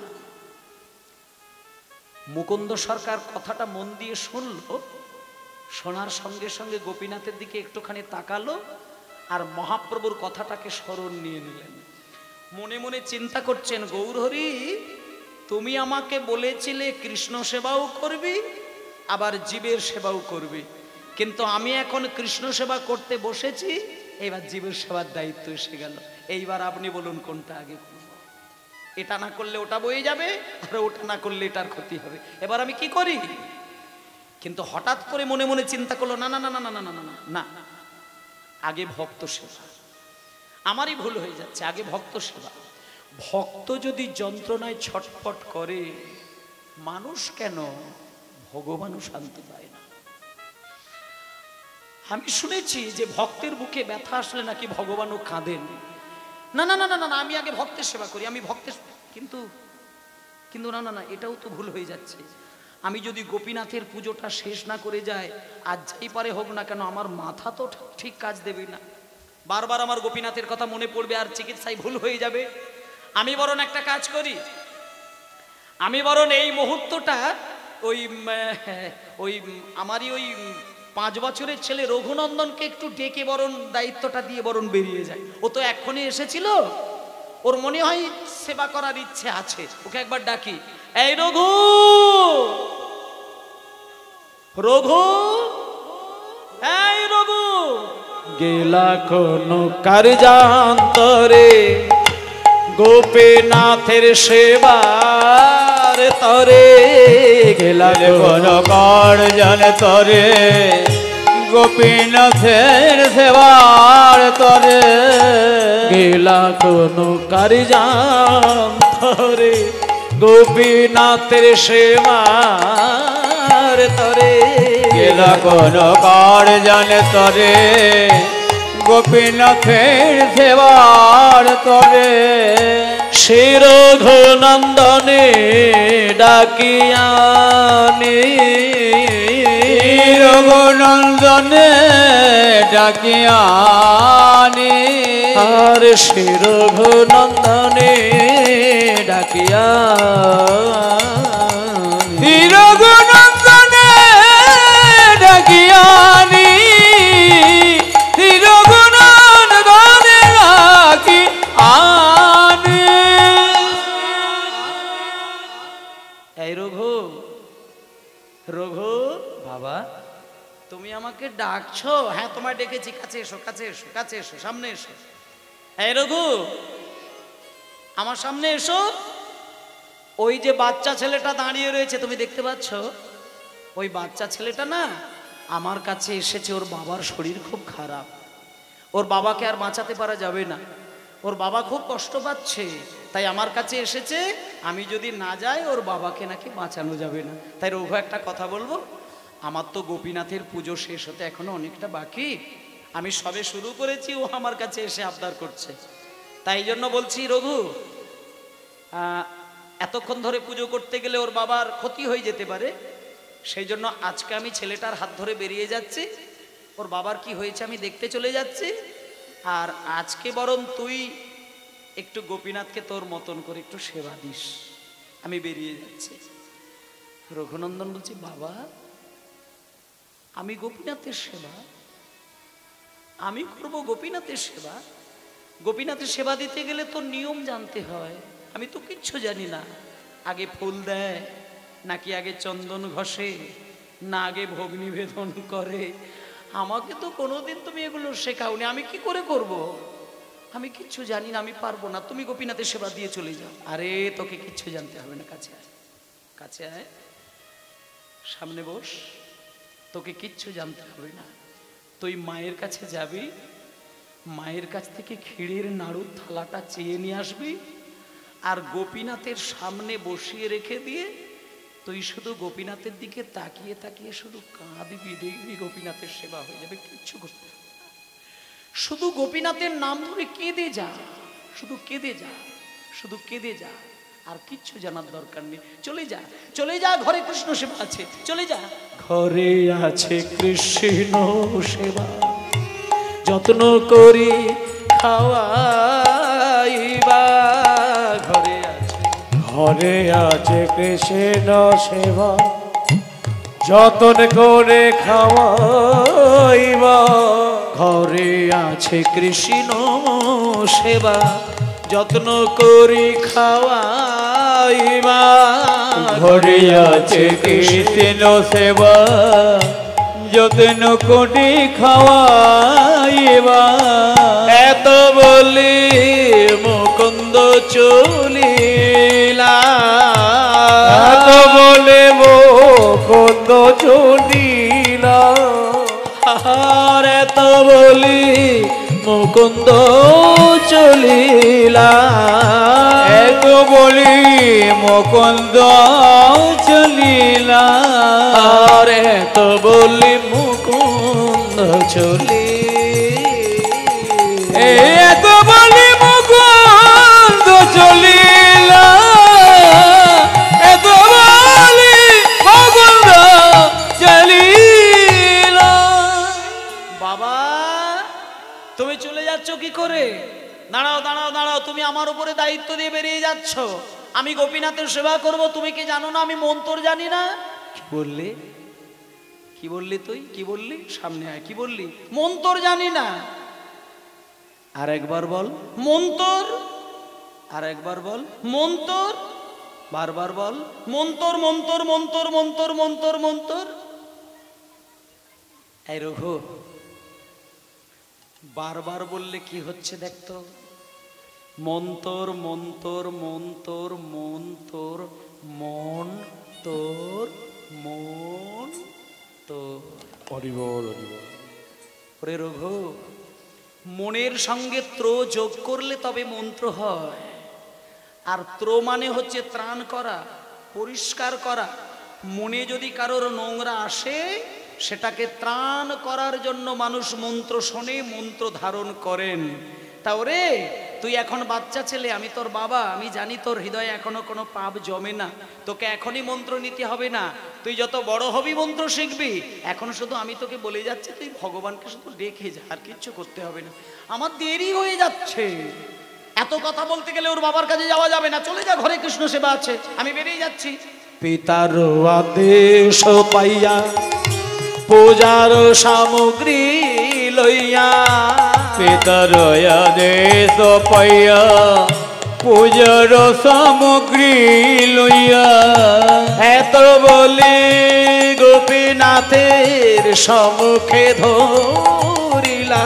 মুকুন্দ সরকার কথাটা মন দিয়ে শুনলো, শোনার সঙ্গে সঙ্গে গোপীনাথের দিকে একটুখানি তাকালো আর মহাপ্রভুর কথাটাকে স্মরণ নিয়ে নিলেন। মনে মনে চিন্তা করছেন, গৌরহরি, তুমি আমাকে বলেছিলে কৃষ্ণ সেবাও করবি আবার জীবের সেবাও করবি, কিন্তু আমি এখন কৃষ্ণ সেবা করতে বসেছি, এবার জীবের সেবার দায়িত্ব এসে গেল। এইবার আপনি বলুন কোনটা আগে করব? এটা না করলে ওটা বয়ে যাবে, আর ওটা না করলে এটার ক্ষতি হবে। এবার আমি কি করি? কিন্তু হঠাৎ করে মনে মনে চিন্তা করলো, না না না না না না না না না, আগে ভক্ত সেবা। আমারই ভুল হয়ে যাচ্ছে, আগে ভক্ত সেবা। ভক্ত যদি যন্ত্রণায় ছটফট করে, মানুষ কেন, ভগবানও শান্তি পায় না। আমি শুনেছি যে ভক্তের বুকে ব্যথা আসলে নাকি ভগবানও কাঁদেন। না না না না না, আমি আগে ভক্তের সেবা করি, আমি ভক্তের। কিন্তু কিন্তু না না না, এটাও তো ভুল হয়ে যাচ্ছে। আমি যদি গোপীনাথের পুজোটা শেষ না করে যাই, আজ যাই পারে হোক না কেন, আমার মাথা তো ঠিক কাজ দেবে না। বারবার আমার গোপীনাথের কথা মনে পড়বে আর চিকিৎসায় ভুল হয়ে যাবে। আমি বরং একটা কাজ করি, আমি বরং এই মুহূর্তটা ওই আমারই ওই 5 বছরের ছেলে রঘুনন্দনকে একটু ডেকে বরং দায়িত্বটা দিয়ে বরং বেরিয়ে যায়। ও তো এক্ষুনি এসেছিল, ওর মনে হয় সেবা করার ইচ্ছে আছে, ওকে একবার ডাকি। এই রঘু, রঘু, এই রঘু। গেলা কোন কার্যান্তরে গোপীনাথের সেবার তরে, গেলা কোন কার্যান্তরে গোপীনাথের সেবার তরে। গেলা কোন কার্যান্তরে গোপীনাথের সেবার তরে কেলা কোন কার জানে তরে গোপীনাথের সেবার তরে সে রঘুনন্দনে ডাকিয়ানি রঘুনন্দনে ডাকিয়ানি আর সে রঘুনন্দনে ডাকিয়া রঘুনন্দনে ডাকিয়ানি রঘুনন্দনে ডাকি আনি। এই রঘু, রঘু বাবা তুমি আমাকে ডাকছো? হ্যাঁ তোমায় ডেকেছি, কাছে এসো, কাছে এসো, কাছে এসো, সামনে এসো। এই রঘু আমার সামনে এসো। ওই যে বাচ্চা ছেলেটা দাঁড়িয়ে রয়েছে তুমি দেখতে পাচ্ছ, ওই বাচ্চা ছেলেটা না আমার কাছে এসেছে। ওর বাবার শরীর খুব খারাপ, ওর বাবাকে আর বাঁচাতে পারা যাবে না, ওর বাবা খুব কষ্ট পাচ্ছে, তাই আমার কাছে এসেছে। আমি যদি না যাই ওর বাবাকে নাকি বাঁচানো যাবে না। তাই রঘু একটা কথা বলবো, আমার তো গোপীনাথের পুজো শেষ হতে এখনো অনেকটা বাকি, আমি সবে শুরু করেছি, ও আমার কাছে এসে আবদার করছে। তাই জন্য বলছি রঘু, এতক্ষণ ধরে পুজো করতে গেলে ওর বাবার ক্ষতি হয়ে যেতে পারে, সেই জন্য আজকে আমি ছেলেটার হাত ধরে বেরিয়ে যাচ্ছি, ওর বাবার কি হয়েছে আমি দেখতে চলে যাচ্ছি। আর আজকে বরং তুই একটু গোপীনাথকে তোর মতন করে একটু সেবা দিস, আমি বেরিয়ে যাচ্ছি। রঘুনন্দন বলছি, বাবা আমি গোপীনাথের সেবা আমি করব, গোপীনাথের সেবা? গোপীনাথের সেবা দিতে গেলে তো নিয়ম জানতে হয়, আমি তো কিচ্ছু জানি না। আগে ফুল দেয় নাকি আগে চন্দন ঘষে, না আগে ভোগ নিবেদন করে? আমাকে তো কোনোদিন তুমি এগুলো শেখাওনি, আমি কি করে করব? আমি কিচ্ছু জানি না, আমি পারবো না, তুমি গোপীনাথের সেবা দিয়ে চলে যাও। আরে তোকে কিচ্ছু জানতে হবে না, কাছে আয়, কাছে আয়, সামনে বস, তোকে কিচ্ছু জানতে হবে না। তুই মায়ের কাছে যাবি, মায়ের কাছ থেকে ক্ষীরের নাড়ুর থালাটা চেয়ে নিয়ে আসবি, আর গোপীনাথের সামনে বসিয়ে রেখে দিয়ে তুই শুধু গোপীনাথের দিকে তাকিয়ে তাকিয়ে শুধু কাঁদবি, দেখবি গোপীনাথের সেবা হয়ে যাবে, কিচ্ছু করতে হবে না। শুধু গোপীনাথের নাম ধরে কেঁদে যা, শুধু কেঁদে যা, শুধু কেঁদে যা, আর কিচ্ছু জানার দরকার নেই। চলে যা, চলে যা, ঘরে কৃষ্ণ সেবা আছে, চলে যা, ঘরে আছে কৃষ্ণ সেবা, যত্ন করি খাওয়াইবা। ঘরে আছে কৃষ্ণ সেবা, যতন করে খাওয়াইবা। ঘরে আছে কৃষ্ণ সেবা, যত্ন করি খাওয়াইবা। ঘরে আছে কৃষ্ণ সেবা, যত্ন করে খাওয়াইবা। এত বলি মুকুন্দ চলিলা, এত বলে মুকুন্দ চলিলা। আর এত বলি মুকুন্দ চলিলা, এত বলি মুকুন্দ চলিলা। আর এত বলি মুকুন্দ চলি, এত বলি মুকুন্দ চলিলা, এত বলি মুকুন্দ চলিলা। বাবা তুমি চলে যাচ্ছ কি করে? দাঁড়াও দাঁড়াও দাঁড়াও, তুমি আমার উপরে দায়িত্ব দিয়ে বেরিয়ে যাচ্ছ, আমি গোপীনাথের সেবা করব। তুমি কি জানো না আমি মন্তর জানি না? কি বললি, কি বললি তুই, কি বললি? সামনে আয়, কি বললি? মন্তর জানি না। আর একবার বল মন্তর, আর একবার বল মন্তর, বারবার বল মন্তর মন্তর মন্তর মন্তর মন্তর মন্তর। এই রঘু বারবার বললে কি হচ্ছে দেখতো, মন্তর মন্তর মন্তর মন্তর মন তোর মন তোর। হরিবল হরিবল। ওরে রঘু, মনের সঙ্গে ত্র যোগ করলে তবে মন্ত্র হয়, আর ত্র মানে হচ্ছে ত্রাণ করা, পরিষ্কার করা। মনে যদি কারোর নোংরা আসে, সেটাকে ত্রাণ করার জন্য মানুষ মন্ত্র শোনে, মন্ত্র ধারণ করেন। তাও রে, তুই এখন বাচ্চা ছেলে, আমি তোর বাবা, আমি জানি তোর হৃদয়ে এখনো কোনো পাপ জমে না, তোকে এখনই মন্ত্র নিতে হবে না। তুই যত বড় হবি মন্ত্র শিখবি। এখন শুধু আমি তোকে বলে যাচ্ছি, তুই ভগবানকে শুধু ডেকে যা, আর কিচ্ছু করতে হবে না। আমার দেরি হয়ে যাচ্ছে। এত কথা বলতে গেলে ওর বাবার কাছে যাওয়া যাবে না, চলে যা, ঘরে কৃষ্ণ সেবা আছে, আমি বেরিয়ে যাচ্ছি। পিতার আদেশ পাইয়া পূজার সামগ্রী লইয়া, পিতার আদেশ পাইয়া পূজার সামগ্রী লইয়া, এত বলি গোপীনাথের সম্মুখে ধরিলা।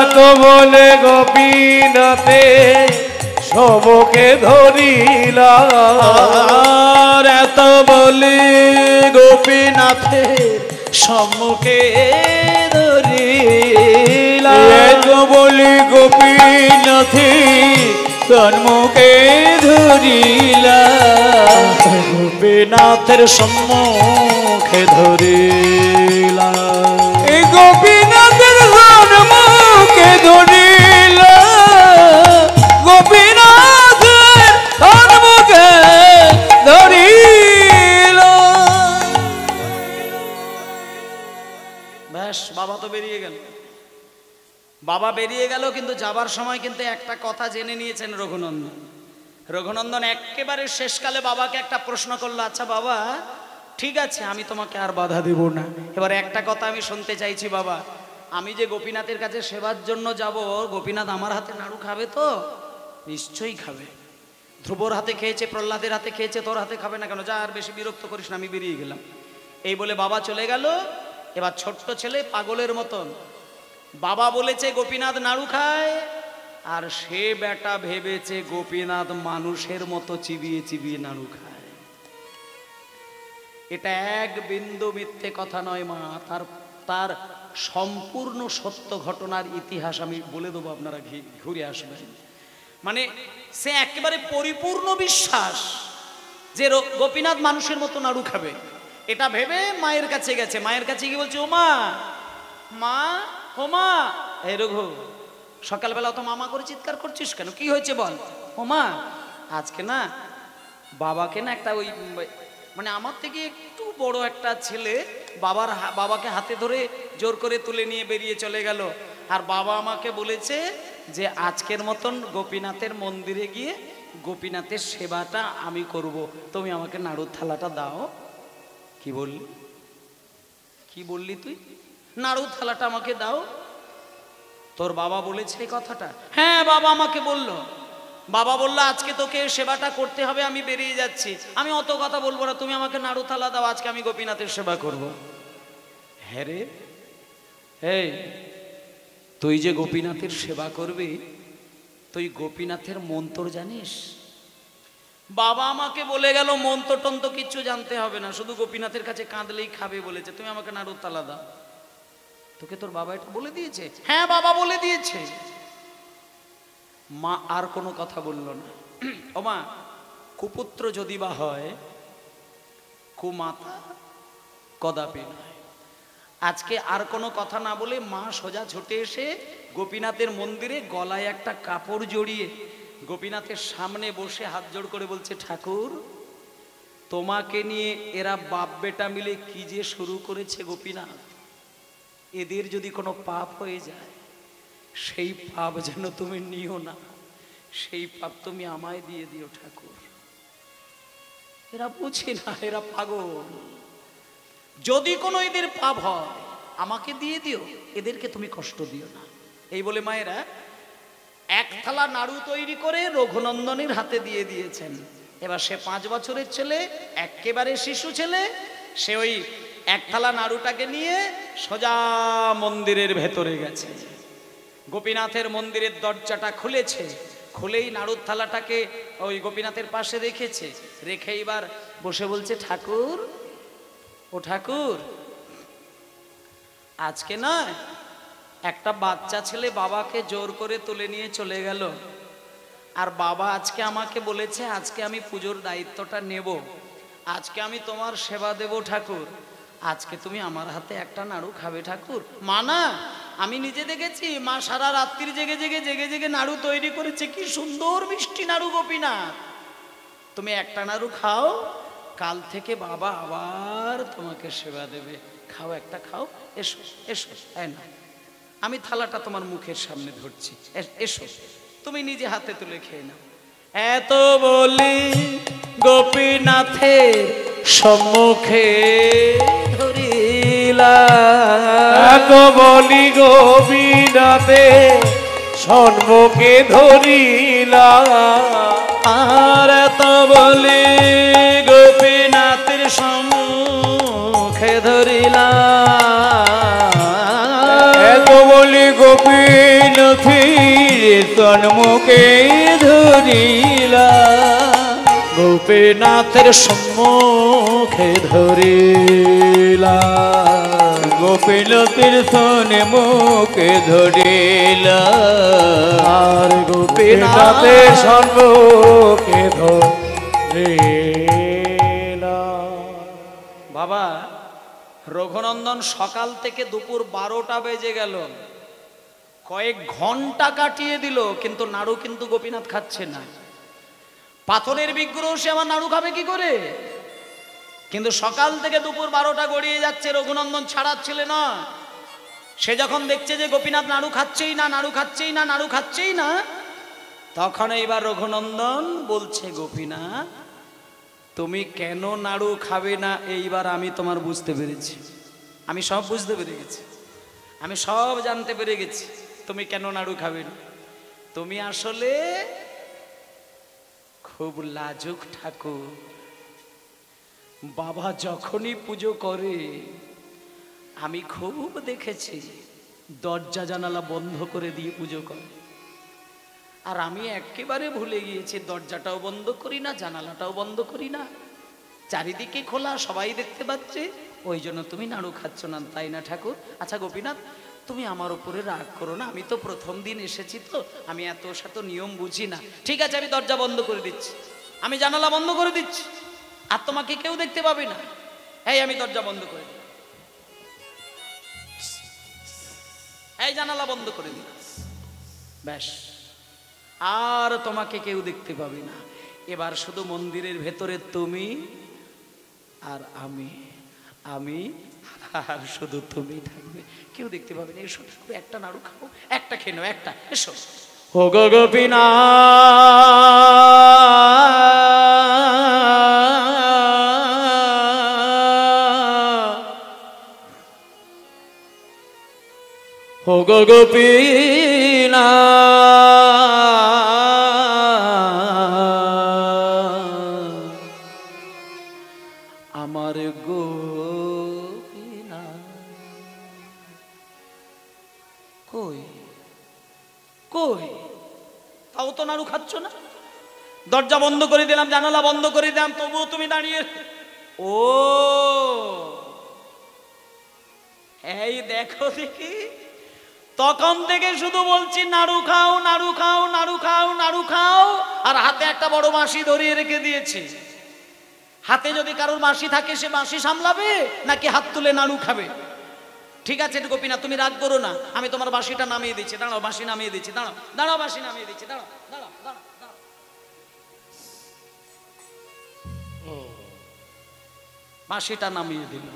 এত বলে গোপীনাথে সবকে ধরিলা। এত বলি গোপীনাথের সম্মুখে ধরিলা। এত বলি গোপীনাথে সম্মুখে ধরিলা। গোপীনাথের সম্মুখে ধরিলা। এই গোপীনাথের সম্মুখে ধরিলা। গোপীনাথের সম্মুখে ধরিলা। ব্যাস, বাবা তো বেরিয়ে গেল। বাবা বেরিয়ে গেল, কিন্তু যাবার সময় কিন্তু একটা কথা জেনে নিয়েছেন রঘুনন্দন। রঘুনন্দন একেবারে শেষকালে বাবাকে একটা প্রশ্ন করলো, আচ্ছা বাবা, ঠিক আছে, আমি তোমাকে আর বাধা দেব না। এবার একটা কথা আমি শুনতে চাইছি বাবা, আমি যে গোপীনাথের কাছে সেবার জন্য যাব, গোপীনাথ আমার হাতে নাড়ু খাবে তো? নিশ্চয়ই খাবে। ধ্রুবর হাতে খেয়েছে, প্রহ্লাদের হাতে খেয়েছে, তোর হাতে খাবে না কেন? যা, আর বেশি বিরক্ত করিস না, আমি বেরিয়ে গেলাম। এই বলে বাবা চলে গেল। এবার ছোট্ট ছেলে পাগলের মতন, বাবা বলেছে গোপীনাথ নাড়ু খায়, আর সে বেটা ভেবেছে গোপীনাথ মানুষের মতো চিবিয়ে চিবিয়ে নাড়ু খায়। এটা এক বিন্দু মিথ্যে কথা নয় মা, তার সম্পূর্ণ সত্য ঘটনার ইতিহাস আমি বলে দেবো, আপনারা ঘুরে আসবেন। মানে সে একেবারে পরিপূর্ণ বিশ্বাস যে গোপীনাথ মানুষের মতো নাড়ু খাবে, এটা ভেবে মায়ের কাছে গেছে। মায়ের কাছে গিয়ে বলছে, ও মা, মা, ও মা। এই রঘু, সকালবেলা তো মামা করে চিৎকার করছিস কেন? কি হয়েছে বল। ও মা, আজকে না বাবাকে না একটা ওই মানে আমার থেকে একটু বড় একটা ছেলে বাবাকে হাতে ধরে জোর করে তুলে নিয়ে বেরিয়ে চলে গেল। আর বাবা আমাকে বলেছে যে আজকের মতন গোপীনাথের মন্দিরে গিয়ে গোপীনাথের সেবাটা আমি করব, তুমি আমাকে নাড়ুর থালাটা দাও। কি বললি? কি বললি তুই? নাড়ুর থালাটা আমাকে দাও। তোর বাবা বলেছে এই কথাটা? হ্যাঁ, বাবা আমাকে বলল। বাবা বলল আজকে তোকে সেবাটা করতে হবে, আমি বেরিয়ে যাচ্ছি, আমি অত কথা বলবো না, তুমি আমাকে নাড়ু থালা দাও, আজকে আমি গোপীনাথের সেবা করব। হ্যাঁ রে, এই তুই যে গোপীনাথের সেবা করবি, তুই গোপীনাথের মন্ত্র জানিস? বাবা আমাকে বলে গেল মন্ত্র টন্ত্র কিচ্ছু জানতে হবে না, শুধু গোপীনাথের কাছে কাঁদলেই খাবে বলেছে, তুমি আমাকে নাড়ুর থালা দাও। তোকে তোর বাবা এটা বলে দিয়েছে? হ্যাঁ, বাবা বলে দিয়েছে। মা আর কোনো কথা বলল না। ও মা, কুপুত্র যদি বা হয়, কুমাতা কদাপি নয়। আজকে আর কোনো কথা না বলে মা সোজা ছুটে এসে গোপীনাথের মন্দিরে গলায় একটা কাপড় জড়িয়ে গোপীনাথের সামনে বসে হাত জোড় করে বলছে, ঠাকুর, তোমাকে নিয়ে এরা বাপ বেটা মিলে কি যে শুরু করেছে গোপীনাথ, এদের যদি কোনো পাপ হয়ে যায়, সেই পাপ যেন তুমি নিও না, সেই পাপ তুমি আমায় দিয়ে দিও ঠাকুর। এরা বুঝে না, এরা পাগল। যদি কোনো এদের পাপ হয় আমাকে দিয়ে দিও, এদেরকে তুমি কষ্ট দিও না। এই বলে মায়েরা এক থালা নাড়ু তৈরি করে রঘুনন্দনের হাতে দিয়ে দিয়েছেন। এবার সে 5 বছরের ছেলে, একেবারে শিশু ছেলে, সে ওই এক থালা নাড়ুটাকে নিয়ে সোজা মন্দিরের ভেতরে গেছে। গোপীনাথের মন্দিরের দরজাটা খুলেছে, খুলেই নাড়ুর থালাটাকে ওই গোপীনাথের পাশে রেখেছে, রেখে এবার বসে বলছে, ঠাকুর, ও ঠাকুর, আজকে নয়, একটা বাচ্চা ছেলে বাবাকে জোর করে তুলে নিয়ে চলে গেল, আর বাবা আজকে আমাকে বলেছে আজকে আমি পুজোর দায়িত্বটা নেব, আজকে আমি তোমার সেবা দেব ঠাকুর, আজকে তুমি আমার হাতে একটা নাড়ু খাবে ঠাকুর। মা না, আমি নিজে দেখেছি মা সারা রাত্রি জেগে জেগে জেগে জেগে নাড়ু তৈরি করেছে, কি সুন্দর মিষ্টি নাড়ু গোপীনাথ। তুমি একটা নাড়ু খাও, কাল থেকে বাবা আবার তোমাকে সেবা দেবে। খাও, একটা খাও, এসো এসো। তাই না, আমি থালাটা তোমার মুখের সামনে ধরছি, এসো, তুমি নিজে হাতে তুলে খেয়ে নাও। এত বলি গোপীনাথের সম্মুখে ধরিলা, এত বলি গোপীনাথে সম্মুখে ধরিলা, আর এত বলি গোপীনাথের সম্মুখে ধরিলা, এত বলি গোপীনাথের সম্মুখে ধরিলা, গোপীনাথের সম্মুখে ধরিলা, গোপীনাথের সম্মুখে ধরিলা, আর গোপীনাথের সম্মুখে ধরিলা। বাবা রঘুনন্দন সকাল থেকে দুপুর 12টা বেজে গেল, কয়েক ঘন্টা কাটিয়ে দিল, কিন্তু নাড়ু কিন্তু গোপীনাথ খাচ্ছে না। পাথরের বিগ্রহ সে আমার নাড়ু খাবে কি করে? কিন্তু সকাল থেকে দুপুর 12টা গড়িয়ে যাচ্ছে, রঘুনন্দন ছাড়াচ্ছিলে না। সে যখন দেখছে যে গোপীনাথ নাড়ু খাচ্ছেই না, নাড়ু খাচ্ছেই না, নাড়ু খাচ্ছেই না, তখন এইবার রঘুনন্দন বলছে, গোপীনাথ তুমি কেন নাড়ু খাবে না এইবার আমি তোমার বুঝতে পেরেছি, আমি সব বুঝতে পেরে গেছি, আমি সব জানতে পেরে গেছি তুমি কেন নাড়ু খাবে না। তুমি আসলে খুব লাজুক ঠাকুর। বাবা যখনই পুজো করে আমি খুব দেখেছি দরজা জানালা বন্ধ করে দিয়ে পুজো করে, আর আমি একেবারে ভুলে গিয়েছি দরজাটাও বন্ধ করি না, জানালাটাও বন্ধ করি না, চারিদিকে খোলা, সবাই দেখতে পাচ্ছে, ওই জন্য তুমি নাড়ু খাচ্ছ না, তাই না ঠাকুর? আচ্ছা গোপীনাথ তুমি আমার উপরে রাগ করো না, আমি তো প্রথম দিন এসেছি, তো আমি এত শত নিয়ম বুঝি না। ঠিক আছে, আমি দরজা বন্ধ করে দিচ্ছি, আমি জানালা বন্ধ করে দিচ্ছি, আর তোমাকে কেউ দেখতে পাবে না। এই আমি দরজা বন্ধ করে দিই, এই জানালা বন্ধ করে দিই, ব্যাস, আর তোমাকে কেউ দেখতে পাবে না। এবার শুধু মন্দিরের ভেতরে তুমি আর আমি, আমি আর শুধু তুমি থাকবে, কেউ দেখতে পাবে না। এসো ঠাকুর, একটা নাড়ু খাবো, একটা খেয়ে নাও, একটা, এসো। ও গো গোপীনাথ, ও গো গোপীনাথ, আমার গোপীনাথ কই কই? তাও তো নাড়ু খাচ্ছ না। দরজা বন্ধ করে দিলাম, জানালা বন্ধ করে দিলাম, তবুও তুমি দাঁড়িয়ে। ও এই দেখো দেখি, তখন থেকে শুধু বলছি নাড়ু খাও, নাড়ু খাও, নাড়ু খাও, নাড়ু খাও, আর হাতে একটা বড় বাঁশি ধরিয়ে রেখে দিয়েছি। হাতে যদি কারোর বাঁশি থাকে সে বাঁশি সামলাবে নাকি হাত তুলে নাড়ু খাবে? ঠিক আছে গোপীনাথ তুমি রাগ করো না, আমি তোমার বাঁশিটা নামিয়ে দিচ্ছি, দাঁড়াও, বাঁশি নামিয়ে দিচ্ছি, দাঁড়াও দাঁড়াও, বাঁশি নামিয়ে দিচ্ছি, দাঁড়াও দাঁড়াও দাঁড়াও দাঁড়াও। বাঁশিটা নামিয়ে দিল,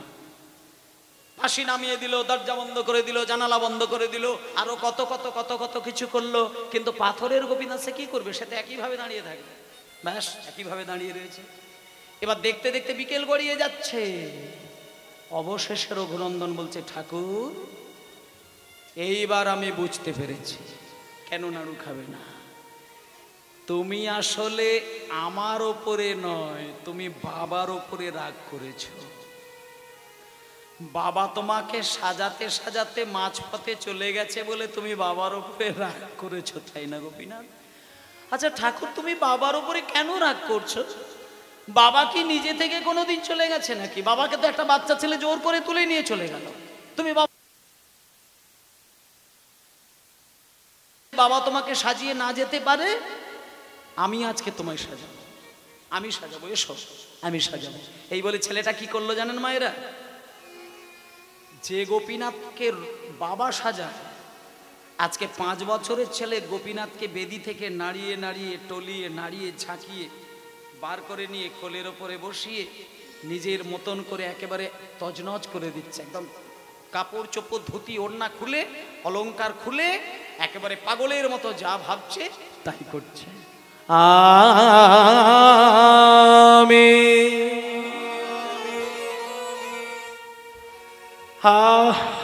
বাঁশি নামিয়ে দিল, দরজা বন্ধ করে দিল, জানালা বন্ধ করে দিল, আরো কত কত কত কত কিছু করলো। কিন্তু পাথরের গোপীনাথ সে কি করবে? সে তো একইভাবে দাঁড়িয়ে থাকবে, ব্যাস একইভাবে দাঁড়িয়ে রয়েছে। এবার দেখতে দেখতে বিকেল গড়িয়ে যাচ্ছে, অবশেষে রঘুনন্দন বলছে, ঠাকুর এইবার আমি বুঝতে পেরেছি কেন নাড়ু খাবে না। তুমি আসলে আমার ওপরে নয়, তুমি বাবার ওপরে রাগ করেছো। বাবা তোমাকে সাজাতে সাজাতে মাঝপথে চলে গেছে বলে তুমি বাবার উপরে রাগ করেছো, তাই না গোপীনাথ? আচ্ছা ঠাকুর তুমি বাবার উপরে কেন রাগ করছো? বাবা কি নিজে থেকে কোনোদিন চলে গেছে নাকি? বাবাকে তো একটা বাচ্চা ছেলে জোর করে তুলে নিয়ে চলে গেল, তুমি বাবা তোমাকে সাজিয়ে না যেতে পারে? আমি আজকে তোমায় সাজাবো, আমি সাজাবো, এসো আমি সাজাবো। এই বলে ছেলেটা কি করলো জানেন মায়েরা? যে গোপীনাথকে বাবা সাজায়, আজকে 5 বছরের ছেলে গোপীনাথকে বেদি থেকে নাড়িয়ে নাড়িয়ে টলিয়ে নাড়িয়ে ঝাঁকিয়ে বার করে নিয়ে কোলের ওপরে বসিয়ে নিজের মতন করে একেবারে তজনজ করে দিচ্ছে। একদম কাপড় চোপড় ধুতি ওড়না খুলে অলংকার খুলে একেবারে পাগলের মতো যা ভাবছে তাই করছে।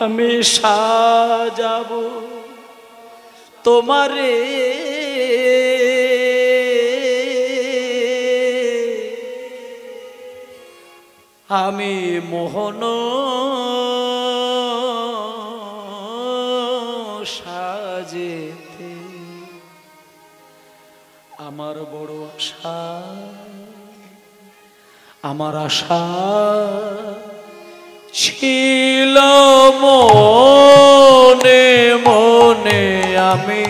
আমি সাজাবো তোমারে আমি মোহন সাজেতে, আমার বড় আশা, আমার আশা ছিল মনে মনে আমি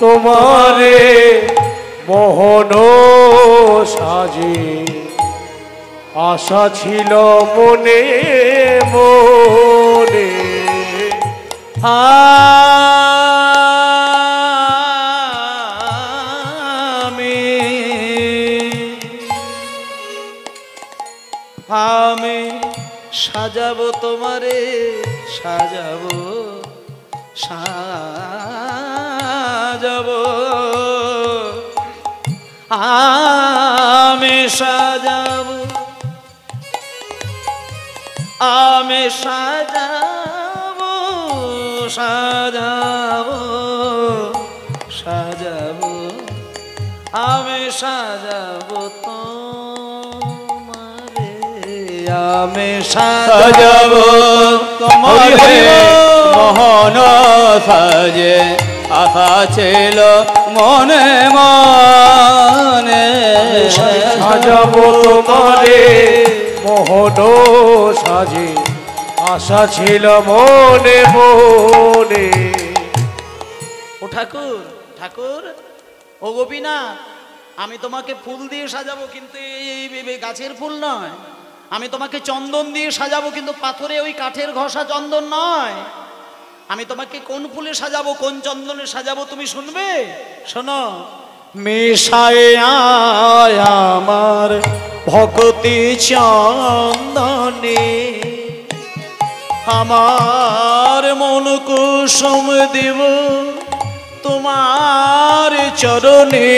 তোমারে মোহন সাজে, আশা ছিল মনে মনে। আমি সাজাবো তোমারে, সাজাবো সাজাবো, আমি সাজাবো, আমি সাজাবো সাজাবো সাজাবো, আমি সাজাবো তোমারে, আমি সাজাবো তোমারে মোহন সাজে, আশা ছিল মনে মনে। সাজাবো তোমারে মোহন সাজে, আশা ছিল মনে মনে। ও ঠাকুর, ঠাকুর, ও গোপীনাথ, আমি তোমাকে ফুল দিয়ে সাজাবো, কিন্তু এই গাছের ফুল নয়। আমি তোমাকে চন্দন দিয়ে সাজাবো, কিন্তু পাথরে ওই কাঠের ঘষা চন্দন নয়। আমি তোমাকে কোন ফুলে সাজাবো, কোন চন্দনে সাজাবো তুমি শুনবে? শোনো। মিশায় আমার ভক্তি চন্দনে, আমার মন কুসুম দেব তোমার চরণে,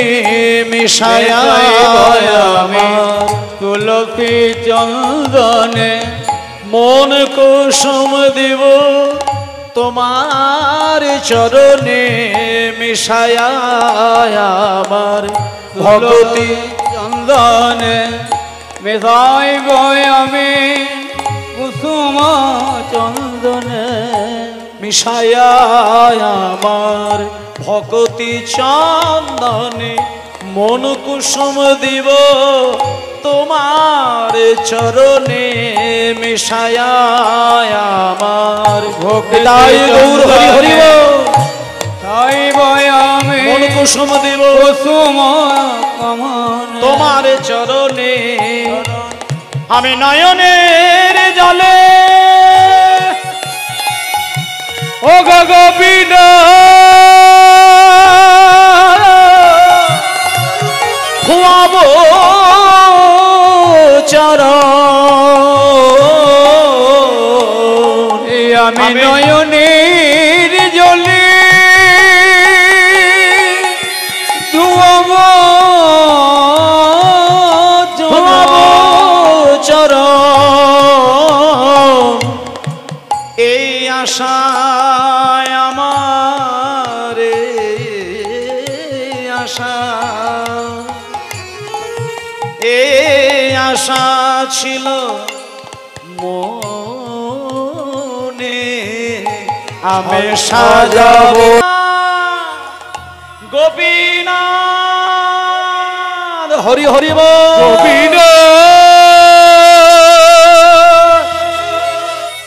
মিশায় আমার তুলসী চন্দনে, মন কুসুম দেব তোমার চরণে, মিশায় আমার ভক্তি চন্দনে। মেশাইব আমি কুসুম চন্দনে, মিশায় আমার ভক্তি চন্দনে, মন কুসুম দিব তোমার চরণে, মিশায় আমার ভক্তি। গৌর হরি হরি তাইব আমি মন কুসুম দিব কুসুম কমনে, তোমার চরণে, আমি নয়নের জলে ও গোপীনাথ খুয়াবো চরণ, আমি নয়নের জলে ধুয়াবো চরণ। এই আশায় আমার আশা, এই আশা ছিল মনে, আমি সাজাবো গোপীনাথ। হরি হরি বল। গোপীনাথ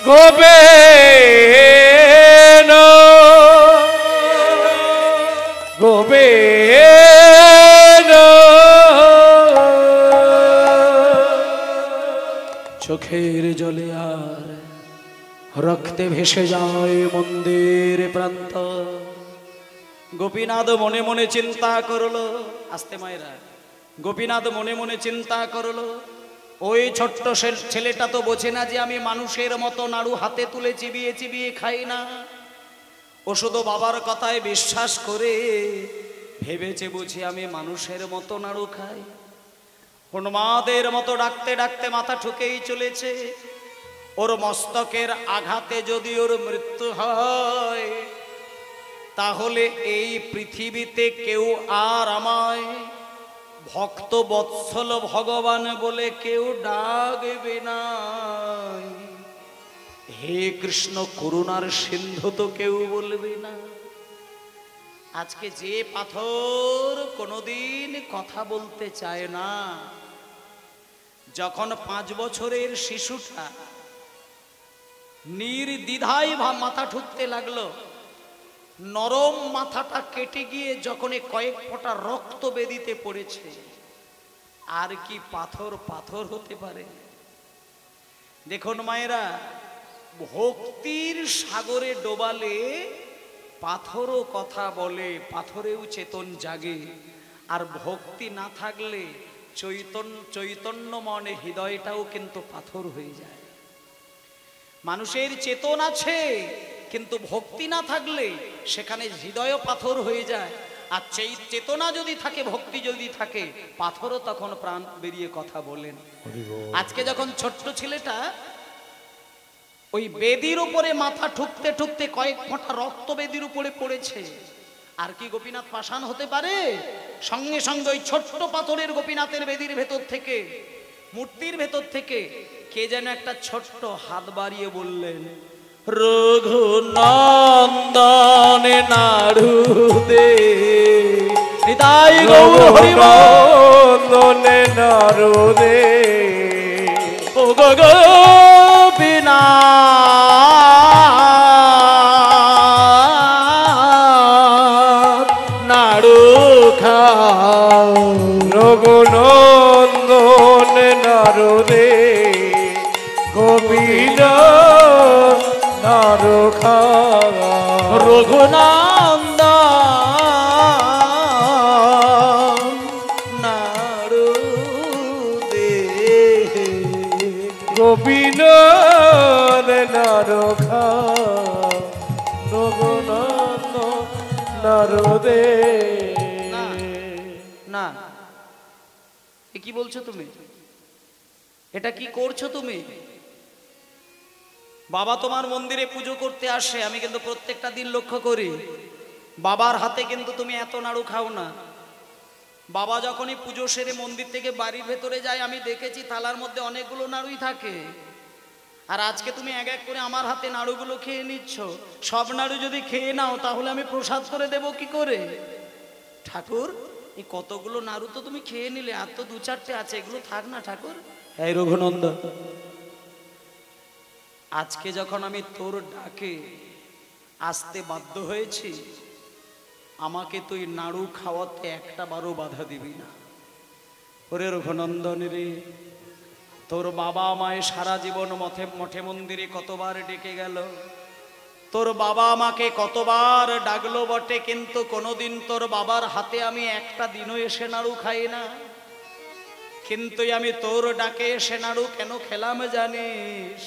গোপীনাথ রক্তে ভেসে যায় মন্দির প্রান্ত। গোপীনাথ মনে মনে চিন্তা করলো, আস্তে মায়েরা, গোপীনাথ মনে মনে চিন্তা করলো, ওই ছোট্ট ছেলেটা তো বোঝে না যে আমি মানুষের মতো নাড়ু হাতে তুলে চিবিয়ে চিবিয়ে খাই না। ও শুধু বাবার কথায় বিশ্বাস করে ভেবেছে বুঝি আমি মানুষের মতো নাড়ু খাই। উন্মাদের মতো ডাকতে ডাকতে মাথা ঠুকেই চলেছে। ওর মস্তকের আঘাতে যদি ওর মৃত্যু হয়, তাহলে এই পৃথিবীতে কেউ আর আমায় ভক্ত বৎসল ভগবান বলে কেউ ডাকবে না। হে কৃষ্ণ করুণার সিন্ধু তো কেউ বলবে না। আজকে যে পাথর কোনোদিন কথা বলতে চায় না, যখন 5 বছরের শিশুটা নির্দ্বিধায় মাথা ঠুকতে লাগলো, নরম মাথাটা কেটে গিয়ে যখন কয়েক ফোঁটা রক্ত বেদিতে পড়েছে, আর কি পাথর পাথর হতে পারে? দেখুন মায়েরা, ভক্তির সাগরে ডোবালে পাথরও কথা বলে, পাথরেও চেতন জাগে। আর ভক্তি না থাকলে চৈতন্য মনে হৃদয়টাও কিন্তু পাথর হয়ে যায়। মানুষের চেতন আছে, কিন্তু ভক্তি না থাকলে সেখানে হৃদয় পাথর হয়ে যায়। আর সেই চেতনা যদি থাকে, ভক্তি যদি থাকে, পাথরও তখন প্রাণ বেরিয়ে কথা বলেন। আজকে যখন ছোট্ট ছেলেটা ওই বেদির উপরে মাথা ঠুকতে ঠুকতে কয়েক ফোঁটা রক্ত বেদির উপরে পড়েছে, আর কি গোপীনাথ পাষাণ হতে পারে? সঙ্গে সঙ্গে ওই ছোট্ট পাথরের গোপীনাথের বেদির ভেতর থেকে, মূর্তির ভেতর থেকে কে যেন একটা ছোট্ট হাত বাড়িয়ে বললেন, রঘুনন্দন নাড়ু দে, হৃদয় গৌর হরিবন্দন নাড়ু দে, ও গোপীনাথ নাড়ু খাও, রঘুনন্দন নাড়ু দে, গোপীনাথ নাড়ু খাও, রঘুনন্দন নাড়ু দে, গোপীনাথ নাড়ু খাও, রঘুনন্দন নাড়ু দে। না না, এ কি বলছো তুমি? এটা কি করছো তুমি? বাবা তোমার মন্দিরে পুজো করতে আসে, আমি কিন্তু প্রত্যেকটা দিন লক্ষ্য করি, বাবার হাতে কিন্তু তুমি এত নাড়ু খাও না। বাবা যখনই পুজো সেরে মন্দির থেকে বাড়ির ভেতরে যায়, আমি দেখেছি থালার মধ্যে অনেকগুলো নাড়ুই থাকে। আর আজকে তুমি এক এক করে আমার হাতে নাড়ুগুলো খেয়ে নিচ্ছ। সব নাড়ু যদি খেয়ে নাও, তাহলে আমি প্রসাদ করে দেব কি করে? ঠাকুর, এই কতগুলো নাড়ু তো তুমি খেয়ে নিলে, আর তো 2-4টে আছে, এগুলো থাক না ঠাকুর। এই রঘুনন্দন, আজকে যখন আমি তোর ডাকে আসতে বাধ্য হয়েছি, আমাকে তুই নাড়ু খাওয়াতে একটা বারও বাধা দিবি না। ওরে রঘুনন্দন রে, তোর বাবা আমায় সারা জীবন মঠে মন্দিরে কতবার ডেকে গেল, তোর বাবা আমাকে কতবার ডাকলো বটে, কিন্তু কোনোদিন তোর বাবার হাতে আমি একটা দিনও এসে নাড়ু খাই না। কিন্তু আমি তোর ডাকে এসে নাড়ু কেন খেলাম জানিস?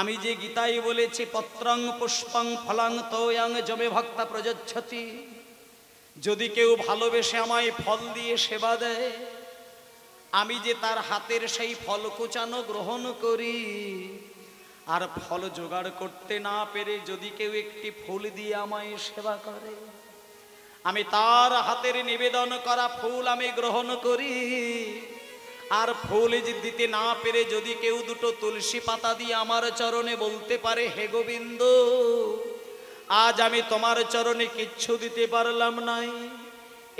আমি যে গীতায় বলেছি, পত্রং পুষ্পং ফলং তোয়ং যমে ভক্তা প্রযচ্ছতি, যদি কেউ ভালোবেসে আমায় ফল দিয়ে সেবা দেয়, আমি যে তার হাতের সেই ফল কুচানো গ্রহণ করি। আর ফল জোগাড় করতে না পেরে যদি কেউ একটি ফুল দিয়ে আমায় সেবা করে, আমি তার হাতের নিবেদন করা ফুল আমি গ্রহণ করি। আর ফুল দিতে না পেরে যদি কেউ 2টো তুলসী পাতা দিয়ে আমার চরণে বলতে পারে, হে গোবিন্দ, আজ আমি তোমার চরণে কিচ্ছু দিতে পারলাম নাই,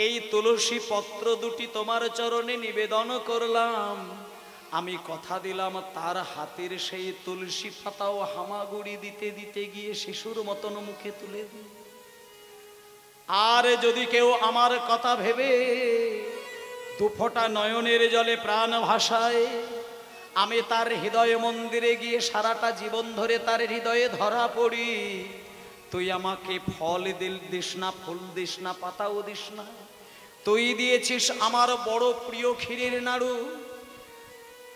এই তুলসী পত্র 2টি তোমার চরণে নিবেদন করলাম, আমি কথা দিলাম তার হাতের সেই তুলসী পাতাও হামাগুড়ি দিতে দিতে গিয়ে শিশুর মতন মুখে তুলে দিই। আর যদি কেউ আমার কথা ভেবে 2 ফোঁটা নয়নের জলে প্রাণ ভাসায়, আমি তার হৃদয় মন্দিরে গিয়ে সারাটা জীবন ধরে তার হৃদয়ে ধরা পড়ি। তুই আমাকে ফল দিস না, ফুল দিস না, পাতাও দিস না। তুই দিয়েছিস আমার বড় প্রিয় ক্ষীরের নাড়ু।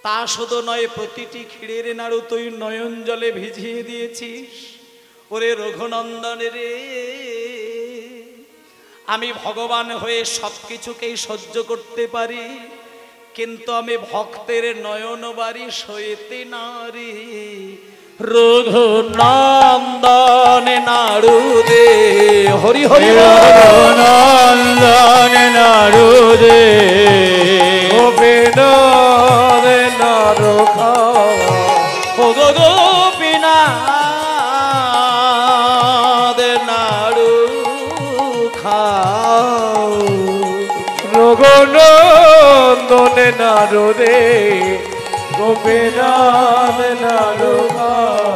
তা শুধু নয়, প্রতিটি ক্ষীরের নাড়ু তুই নয়ন জলে ভিজিয়ে দিয়েছিস। ওরে রঘুনন্দন রে, আমি ভগবান হয়ে সবকিছুকেই সহ্য করতে পারি, কিন্তু আমি ভক্তের নয়ন বাড়ি সইতে নারী। রঘুনন্দন নাড়ু দে, হরি হরি রঘুনন্দন নাড়ু দে, গোপীনাথ নাড়ু খাও, গোপীনাথ নাড়ু খাও। রঘুনন্দন নাড়ু দে, গোপীনাথ নাড়ু খাও,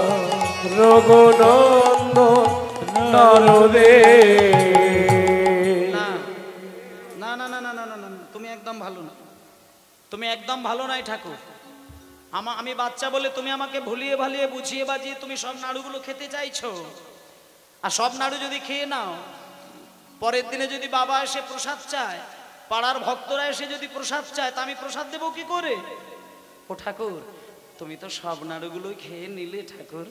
রঘুনন্দন নাড়ু দে। না না না না না না না না, তুমি একদম ভালো না, তুমি একদম ভালো নাই ঠাকুর। আমি বাচ্চা বলে তুমি আমাকে ভুলিয়ে ভালিয়ে বুঝিয়ে বাজিয়ে তুমি সব নাড়ুগুলো খেতে চাইছো। আর সব নাড়ু যদি খেয়ে নাও, পরের দিনে যদি বাবা এসে প্রসাদ চায়, পাড়ার ভক্তরা এসে যদি প্রসাদ চায়, তা আমি প্রসাদ দেবো কি করে? ও ঠাকুর, তুমি তো সব নাড়ুগুলো খেয়ে নিলে ঠাকুর।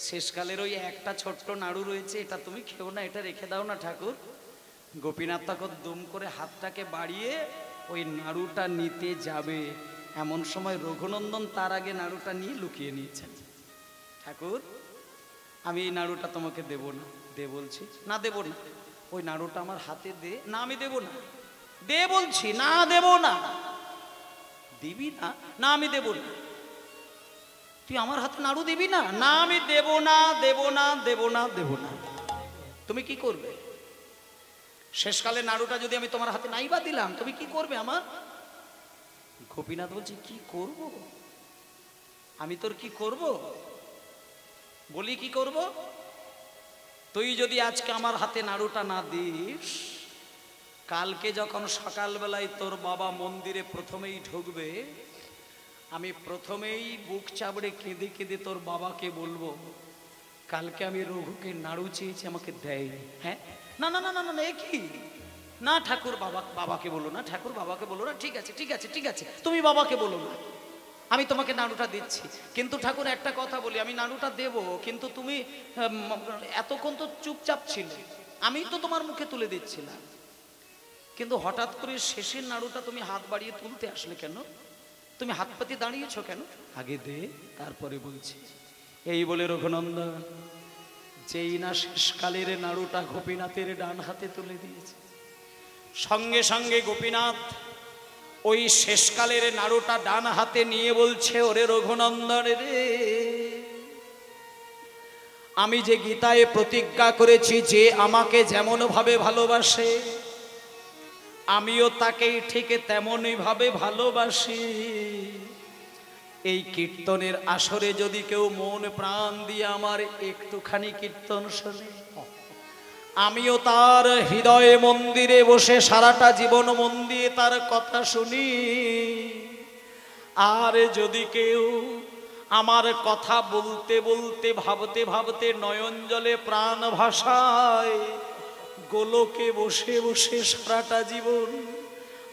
শেষকালের ওই একটা ছোট্ট নাড়ু রয়েছে, এটা তুমি খেও না, এটা রেখে দাও না ঠাকুর। গোপীনাথ ঠাকুর দুম করে হাতটাকে বাড়িয়ে ওই নাড়ুটা নিতে যাবে, এমন সময় রঘুনন্দন তার আগে নাড়ুটা নিয়ে লুকিয়ে নিয়েছেন। ঠাকুর, আমি এই নাড়ুটা তোমাকে দেব না। দে বলছি, না দেব না। ওই নাড়ুটা আমার হাতে দে। না, আমি দেব না। দে বলছি, না দেব না। দিবি না? না, আমি দেব না। তুই আমার হাতে নাড়ু দিবি না? না, আমি দেব না, দেব না, দেব না, দেব না। তুমি কি করবে? শেষকালে নাড়ুটা যদি আমি তোমার হাতে নাই বা দিলাম, তুমি কি করবে আমার? গোপীনাথ বলছে, কি করব আমি? তোর কি করব? বলি কি করব? তুই যদি আজকে আমার হাতে নাড়ুটা না দিস, কালকে যখন সকালবেলায় তোর বাবা মন্দিরে প্রথমেই ঢুকবে, আমি প্রথমেই বুক চাবড়ে কেঁদে কেঁদে তোর বাবাকে বলবো, কালকে আমি রঘুকে নাড়ু চেয়েছি, আমাকে দেয়নি। হ্যাঁ, না না না না না, কি না ঠাকুর, বাবাকে বলো না ঠাকুর, বাবাকে বলো না। ঠিক আছে ঠিক আছে ঠিক আছে, তুমি বাবাকে বলো না, আমি তোমাকে নাড়ুটা দিচ্ছি। কিন্তু ঠাকুর একটা কথা বলি, আমি নাড়ুটা দেব, কিন্তু তুমি এতক্ষণ তো চুপচাপ ছিলে, আমি তো তোমার মুখে তুলে দিচ্ছিলাম, কিন্তু হঠাৎ করে শেষের নাড়ুটা তুমি হাত বাড়িয়ে তুলতে আসলে কেন? তুমি হাত পাতি দাঁড়িয়েছো কেন? আগে দে, তারপরে বলছি। এই বলে রঘুনন্দন যেই না শেষকালের নাড়ুটা গোপীনাথের ডান হাতে তুলে দিয়েছে, সঙ্গে সঙ্গে গোপীনাথ ওই শেষকালের নাড়ুটা ডান হাতে নিয়ে বলছে, ওরে রঘুনন্দন রে, আমি যে গীতায় প্রতিজ্ঞা করেছি, যে আমাকে যেমন ভাবে ভালোবাসে, আমিও তাকেই ঠিক তেমনই ভাবে ভালোবাসি। এই কীর্তনের আসরে যদি কেউ মন প্রাণ দিয়ে আমার একটুখানি কীর্তন শোনে, আমিও তার হৃদয়ে মন্দিরে বসে সারাটা জীবন মন দিয়ে তার কথা শুনি। আর যদি কেউ আমার কথা বলতে বলতে ভাবতে ভাবতে নয়ন জলে প্রাণ ভাসায়, গোলকে বসে বসে সারাটা জীবন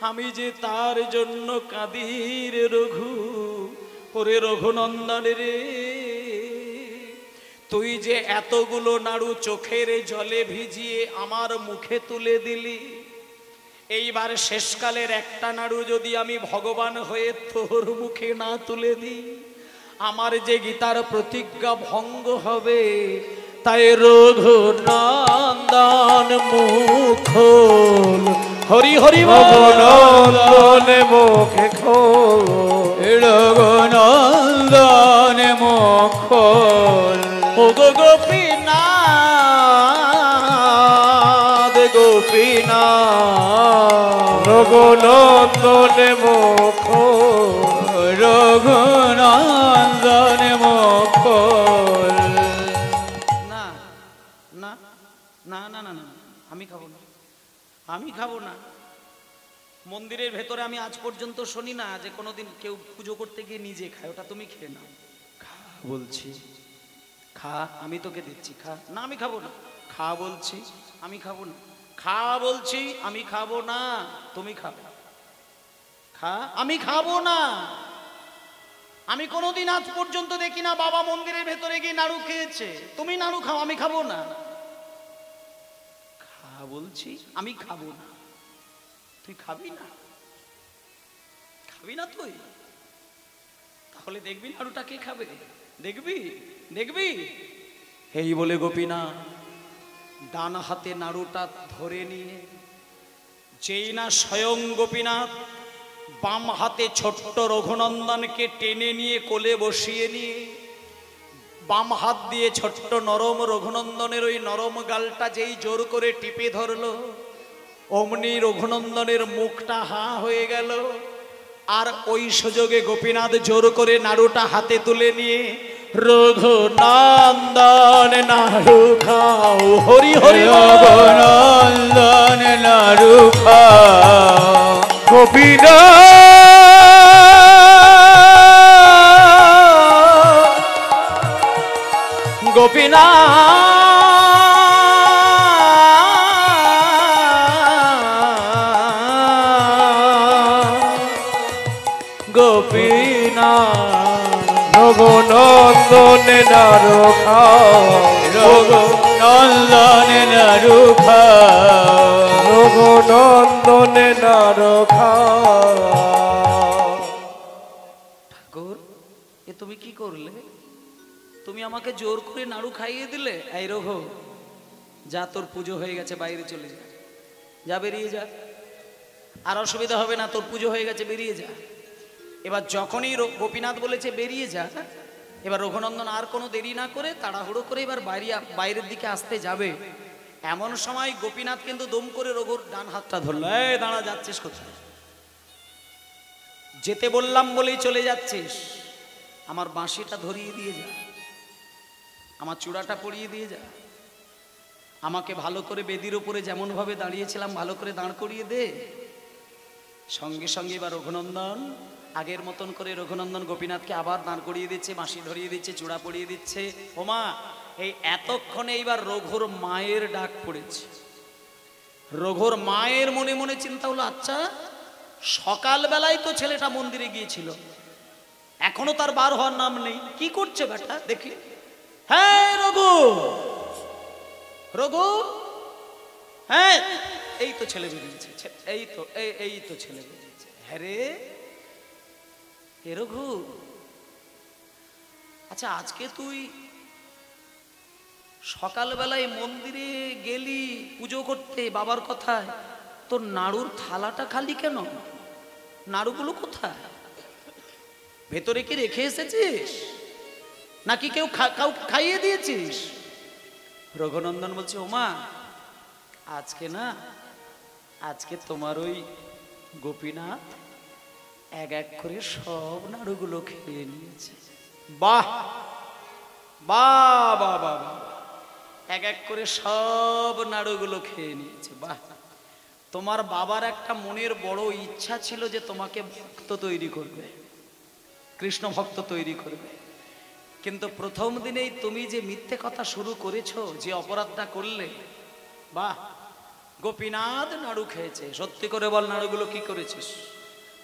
আমি যে তার জন্য কাঁদি রে রঘু, ওরে রঘুনন্দন রে, তুই যে এতগুলো নাড়ু চোখের জলে ভিজিয়ে আমার মুখে তুলে দিলি, এইবার শেষকালের একটা নাড়ু যদি আমি ভগবান হয়ে তোর মুখে না তুলে দিই, আমার যে গীতার প্রতিজ্ঞা ভঙ্গ হবে। তাই রঘুনন্দন মুখ খোল, হরি হরি রঘুনন্দন মুখে খোল, রঘুনন্দন মুখ খোল। ও গো গোপীনাথ, গোপীনাথ, রঘুনন্দন মুখ খোল, রঘুনন্দন মুখ খোল। না না না না না না, আমি খাবো না, আমি খাবো না। মন্দিরের ভেতরে আমি আজ পর্যন্ত শুনি না যে কোনোদিন কেউ পুজো করতে গিয়ে নিজে খায়, ওটা তুমি খেয়ে নাও। খা বলছি, খা, আমি তোকে দিচ্ছি, খা। না আমি খাবো না। খা বলছি, আমি খাবো না। খা বলছি, আমি খাবো না, তুমি খাবে। খা, আমি খাবো না। আমি কোনোদিন আজ পর্যন্ত দেখি না বাবা মন্দিরের ভেতরে গিয়ে নাড়ু খেয়েছে। তুমি নাড়ু খাও, আমি খাবো না। খা বলছি, আমি খাবো না, তুই খাবি না। খাবি না তুই, তাহলে দেখবি নাড়ুটা কে খাবে, দেখবি দেখবি। এই বলে গোপীনাথ ডান হাতে নাড়ুটা ধরে নিয়ে, যেই না স্বয়ং গোপীনাথ বাম হাতে ছোট্ট রঘুনন্দনকে টেনে নিয়ে কোলে বসিয়ে নিয়ে বাম হাত দিয়ে ছোট্ট নরম রঘুনন্দনের ওই নরম গালটা যেই জোর করে টিপে ধরলো, অমনি রঘুনন্দনের মুখটা হা হয়ে গেল। আর ওই সুযোগে গোপীনাথ জোর করে নাড়ুটা হাতে তুলে নিয়ে, রঘুনন্দন নাড়ু খাও, হরি হরি, রঘুনন্দন নাড়ু খাও, গোপীনাথ গোপীনাথ গোপীনাথ রঘুনন্দন নাড়ু খাও, রঘুনন্দন নাড়ু খাও, রঘুনন্দন নাড়ু খাও। ঠাকুর, এ তুমি কি করলে? তুমি আমাকে জোর করে নাড়ু খাইয়ে দিলে। এই রঘু, যা, তোর পুজো হয়ে গেছে, বাইরে চলে যা, যা বেরিয়ে যা, আর অসুবিধা হবে না, তোর পুজো হয়ে গেছে, বেরিয়ে যা। এবার যখনই গোপীনাথ বলেছে বেরিয়ে যা, এবার রঘুনন্দন আর কোনো দেরি না করে তাড়াহুড়ো করে এবার বাইরের দিকে আসতে যাবে। এমন সময় গোপীনাথ কিন্তু দম করে রঘুর ডান হাতটা ধরলো। এই দাঁড়া, যাচ্ছিস কোথায়? যেতে বললাম বলেই চলে যাচ্ছিস? আমার বাঁশিটা ধরিয়ে দিয়ে যা, আমার চূড়াটা পরিয়ে দিয়ে যা, আমাকে ভালো করে বেদির উপরে যেমন ভাবে দাঁড়িয়েছিলাম ভালো করে দাঁড় করিয়ে দে। সঙ্গে সঙ্গে এবার রঘুনন্দন আগের মতন করে রঘুনন্দন গোপীনাথকে আবার দাঁড় করিয়ে দিচ্ছে, বাঁশি ধরিয়ে দিচ্ছে, চূড়া পরিয়ে দিচ্ছে। ওমা, এই এতক্ষণে এইবার রঘুর মায়ের ডাক পড়েছে। রঘুর মায়ের মনে মনে চিন্তা হলো, আচ্ছা সকালবেলায় তো ছেলেটা মন্দিরে গিয়েছিল, এখনো তার বার হওয়ার নাম নেই, কি করছে বেটা দেখি। হ্যাঁ রঘু, রঘু, হ্যাঁ এই তো ছেলে বেরিয়েছে, এই তো ছেলে বেরিয়েছে। হ্যাঁ রে, এ রঘু, আচ্ছা আজকে তুই সকালবেলায় মন্দিরে গেলি পুজো করতে বাবার কথায়, তোর নাড়ুর থালাটা খালি কেন? নাড়ুগুলো কোথায়? ভেতরে কি রেখে এসেছিস নাকি কেউ খাইয়ে দিয়েছিস? রঘুনন্দন বলছে, ওমা আজকে না, আজকে তোমার ওই গোপীনাথ এক এক করে সব নাড়ুগুলো খেয়ে নিয়েছে। বাহ বাহ বাহ বাহ, এক এক করে সব নাড়ুগুলো খেয়ে নিয়েছে। বাহ, তোমার বাবার একটা মনের বড় ইচ্ছা ছিল যে তোমাকে ভক্ত তৈরি করবে, কৃষ্ণ ভক্ত তৈরি করবে, কিন্তু প্রথম দিনেই তুমি যে মিথ্যে কথা শুরু করেছো, যে অপরাধটা করলে। বাহ, গোপীনাথ নাড়ু খেয়েছে, সত্যি করে বল নাড়ুগুলো কি করেছিস?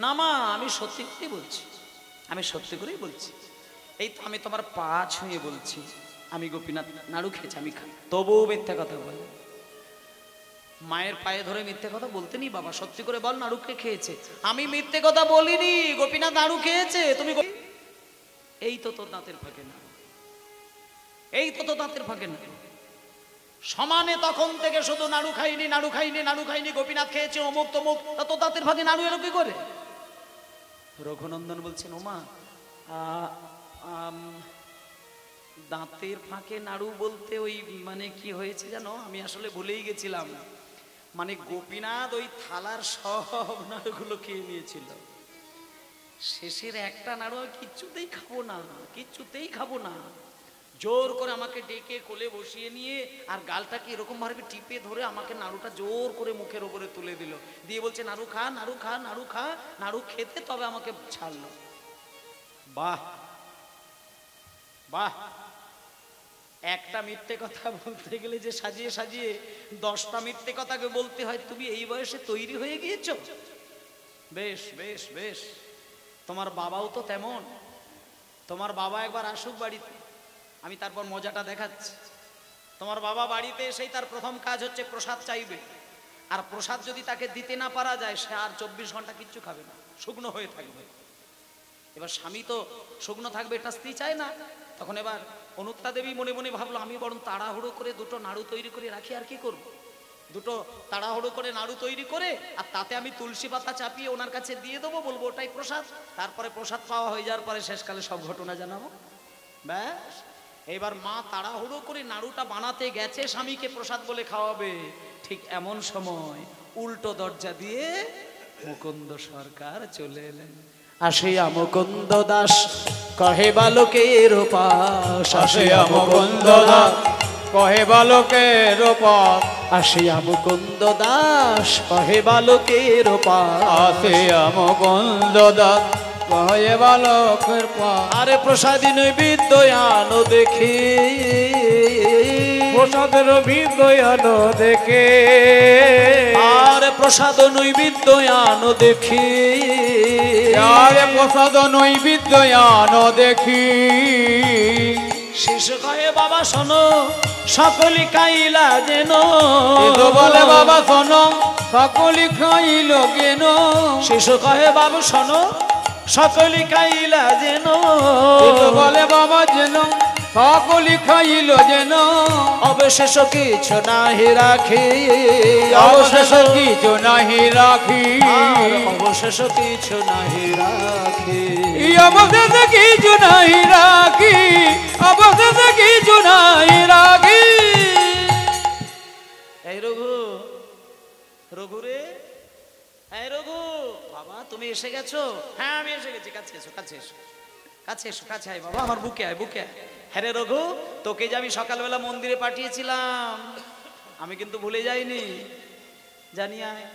না মা, আমি সত্যি করেই বলছি, আমি সত্যি করেই বলছি, এই তো আমি তোমার পা ছুঁয়ে বলছি, আমি গোপীনাথ নাড়ু খেয়েছি, আমি খাই। তবুও মিথ্যে কথা বলে। মায়ের পায়ে ধরে মিথ্যে কথা বলতে নি বাবা, সত্যি করে বল নাড়ু কে খেয়েছে? আমি মিথ্যে কথা বলিনি, গোপীনাথ নাড়ু খেয়েছে। তুমি এই তো তোর দাঁতের ফাঁকে না, এই তো তোর দাঁতের ফাঁকে না, সমানে তখন থেকে শুধু নাড়ু খাইনি, নাড়ু খাইনি, নাড়ু খাইনি, গোপীনাথ খেয়েছে, অমুক তমুক, তা তো দাঁতের ফাঁকে নাড়ু এলো কি করে? রঘুনন্দন বলছেন, ওমা দাঁতের ফাঁকে নাড়ু বলতে ওই মানে কি হয়েছে জানো, আমি আসলে ভুলেই গেছিলাম, মানে গোপীনাথ ওই থালার সব নাড়ুগুলো খেয়ে নিয়েছিল, শেষের একটা নাড়ু কিছুতেই খাবো না, কিছুতেই খাবো না। জোর করে আমাকে ডেকে কোলে বসিয়ে নিয়ে আর গালটাকে এরকম ভাবে টিপে ধরে আমাকে নাড়ুটা জোর করে মুখের উপরে তুলে দিল, দিয়ে বলছে নাড়ু খা, নাড়ু খা, নাড়ু খা। নাড়ু খেতে তবে আমাকে ছাড়লো। বাহ বাহ, একটা মিথ্যে কথা বলতে গেলে যে সাজিয়ে সাজিয়ে 10টা মিথ্যে কথাকে বলতে হয়, তুমি এই বয়সে তৈরি হয়ে গিয়েছো। বেশ বেশ বেশ, তোমার বাবাও তো তেমন। তোমার বাবা একবার আসুক বাড়িতে, আমি তারপর মজাটা দেখাচ্ছি। তোমার বাবা বাড়িতে এসেই তার প্রথম কাজ হচ্ছে প্রসাদ চাইবে, আর প্রসাদ যদি তাকে দিতে না পারা যায় সে আর 24 ঘন্টা কিচ্ছু খাবে না, শুকনো হয়ে থাকবে। এবার স্বামী তো শুকনো থাকবে, এটা স্ত্রী চায় না। তখন এবার অনুত্তা দেবী মনে মনে ভাবলো, আমি বরং তাড়াহুড়ো করে দুটো নাড়ু তৈরি করে রাখি, আর কি করব। দুটো তাড়াহুড়ো করে নাড়ু তৈরি করে আর তাতে আমি তুলসী পাতা চাপিয়ে ওনার কাছে দিয়ে দেবো, বলবো ওটাই প্রসাদ। তারপরে প্রসাদ পাওয়া হয়ে যাওয়ার পরে শেষকালে সব ঘটনা জানাবো। ব্যাস, এবার মা তাড়াহুড়ো করে নাড়ুটা বানাতে গেছে স্বামীকে প্রসাদ বলে খাওয়াবে, ঠিক এমন সময় উল্টো দরজা দিয়ে মুকুন্দ সরকার চলে এলেন। আসিয়া মুকুন্দ দাস কহে বালকের উপাস, আসিয়া মুকুন্দ দাস কহে বালকের উপাস, আসিয়া মুকুন্দ দাস কহে বালকের উপাস, আসিয়া মুকুন্দ দাস কহে বালকের উপাস। আরে প্রসাদী নৈবেদ্য আনো দেখি, প্রসাদের বিদয়ান দেখে, আরে প্রসাদ নৈবেদ্য আনো দেখি, আরে প্রসাদ নৈবেদ্যান দেখি। শিশু কহে বাবা শোনো সকলি খাইলা যেন, বলে বাবা শোনো সকলি খাইল কেন, শিশু কহে বাবু শোনো সকলি খাইলা যেন, বলে বাবা যেন সকলি খাইল যেন, অবশেষ কিছু নাহি রাখি, অবশেষ কিছু নাহি রাখি, অবশেষ কিছু নাহি রাখি, অবশেষ কিছু নাহি রাখি, অবশেষ কিছু নাহি রাখি। এই রঘু, রঘু রে, এই রঘু বাবা তুমি এসে গেছো? হ্যাঁ আমি এসে গেছি, কাছে এসো, কাছে এসো, কাছে এসো, কাছে আয় বাবা, আমার বুকে আয়, বুকে আয়। হ্যাঁ রে রঘু, তোকে যে আমি সকালবেলা মন্দিরে পাঠিয়েছিলাম আমি কিন্তু ভুলে যাইনি, জানি। আয়,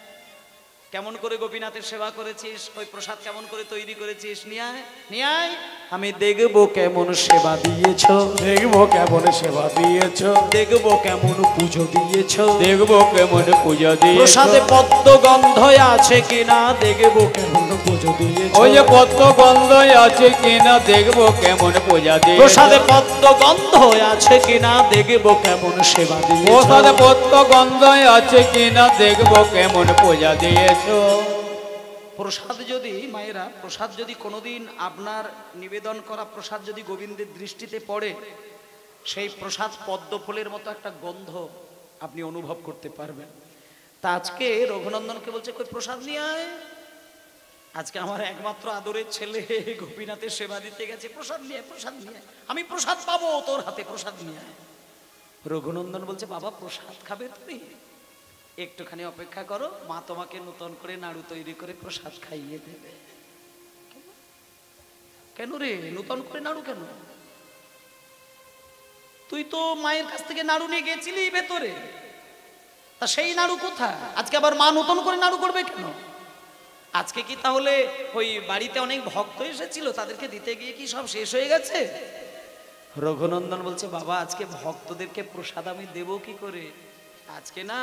কেমন করে গোপীনাথের সেবা করেছিস, ওই প্রসাদ কেমন করে তৈরি করেছিস, নিয়ে আয়, নিয়ে আয়। আমি দেখবো কেমন সেবা দিয়েছো, দেখবো কেমন সেবা দিয়েছ, দেখবো কেমন পুজো দিয়েছো, দেখবো কেমন পূজা দিয়েছ, প্রসাদে পদ্ম গন্ধ আছে কিনা দেখবো কেমন পুজো দিয়েছো, ওই যে পদ্ম গন্ধ আছে কিনা দেখবো কেমন পূজা দিয়েছ, প্রসাদে পদ্ম গন্ধ আছে কিনা দেখবো কেমন সেবা দিয়েছো, প্রসাদে পদ্ম গন্ধ আছে কিনা দেখবো কেমন পূজা দিয়েছ। প্রসাদ যদি মায়েরা, প্রসাদ যদি কোনোদিন আপনার নিবেদন করা প্রসাদ যদি গোবিন্দের দৃষ্টিতে পড়ে, সেই প্রসাদ পদ্ম ফুলের মতো একটা গন্ধ আপনি অনুভব করতে পারবেন। তা আজকে রঘুনন্দনকে বলছে কই প্রসাদ নিয়ে আয়, আজকে আমার একমাত্র আদরের ছেলে গোপীনাথের সেবা দিতে গেছে, প্রসাদ নিয়ে আয়, প্রসাদ নিয়ে আয়, আমি প্রসাদ পাবো তোর হাতে, প্রসাদ নিয়ে আয়। রঘুনন্দন বলছে বাবা প্রসাদ খাবে তুমি, একটুখানি অপেক্ষা করো, মা তোমাকে নতুন করে নাড়ু তৈরি করে প্রসাদ খাইয়ে দেবে। কেন রে নতুন করে নাড়ু কেন? তুই তো মায়ের কাছ থেকে নাড়ু নিয়ে গেছিলি ভেতরে, তা সেই নাড়ু কোথায়? আজকে আবার মা নতুন করে নাড়ু করবে কেন? আজকে কি তাহলে ওই বাড়িতে অনেক ভক্ত এসেছিল তাদেরকে দিতে গিয়ে কি সব শেষ হয়ে গেছে? রঘুনন্দন বলছে বাবা আজকে ভক্তদেরকে প্রসাদ আমি দেবো কি করে? আজকে না,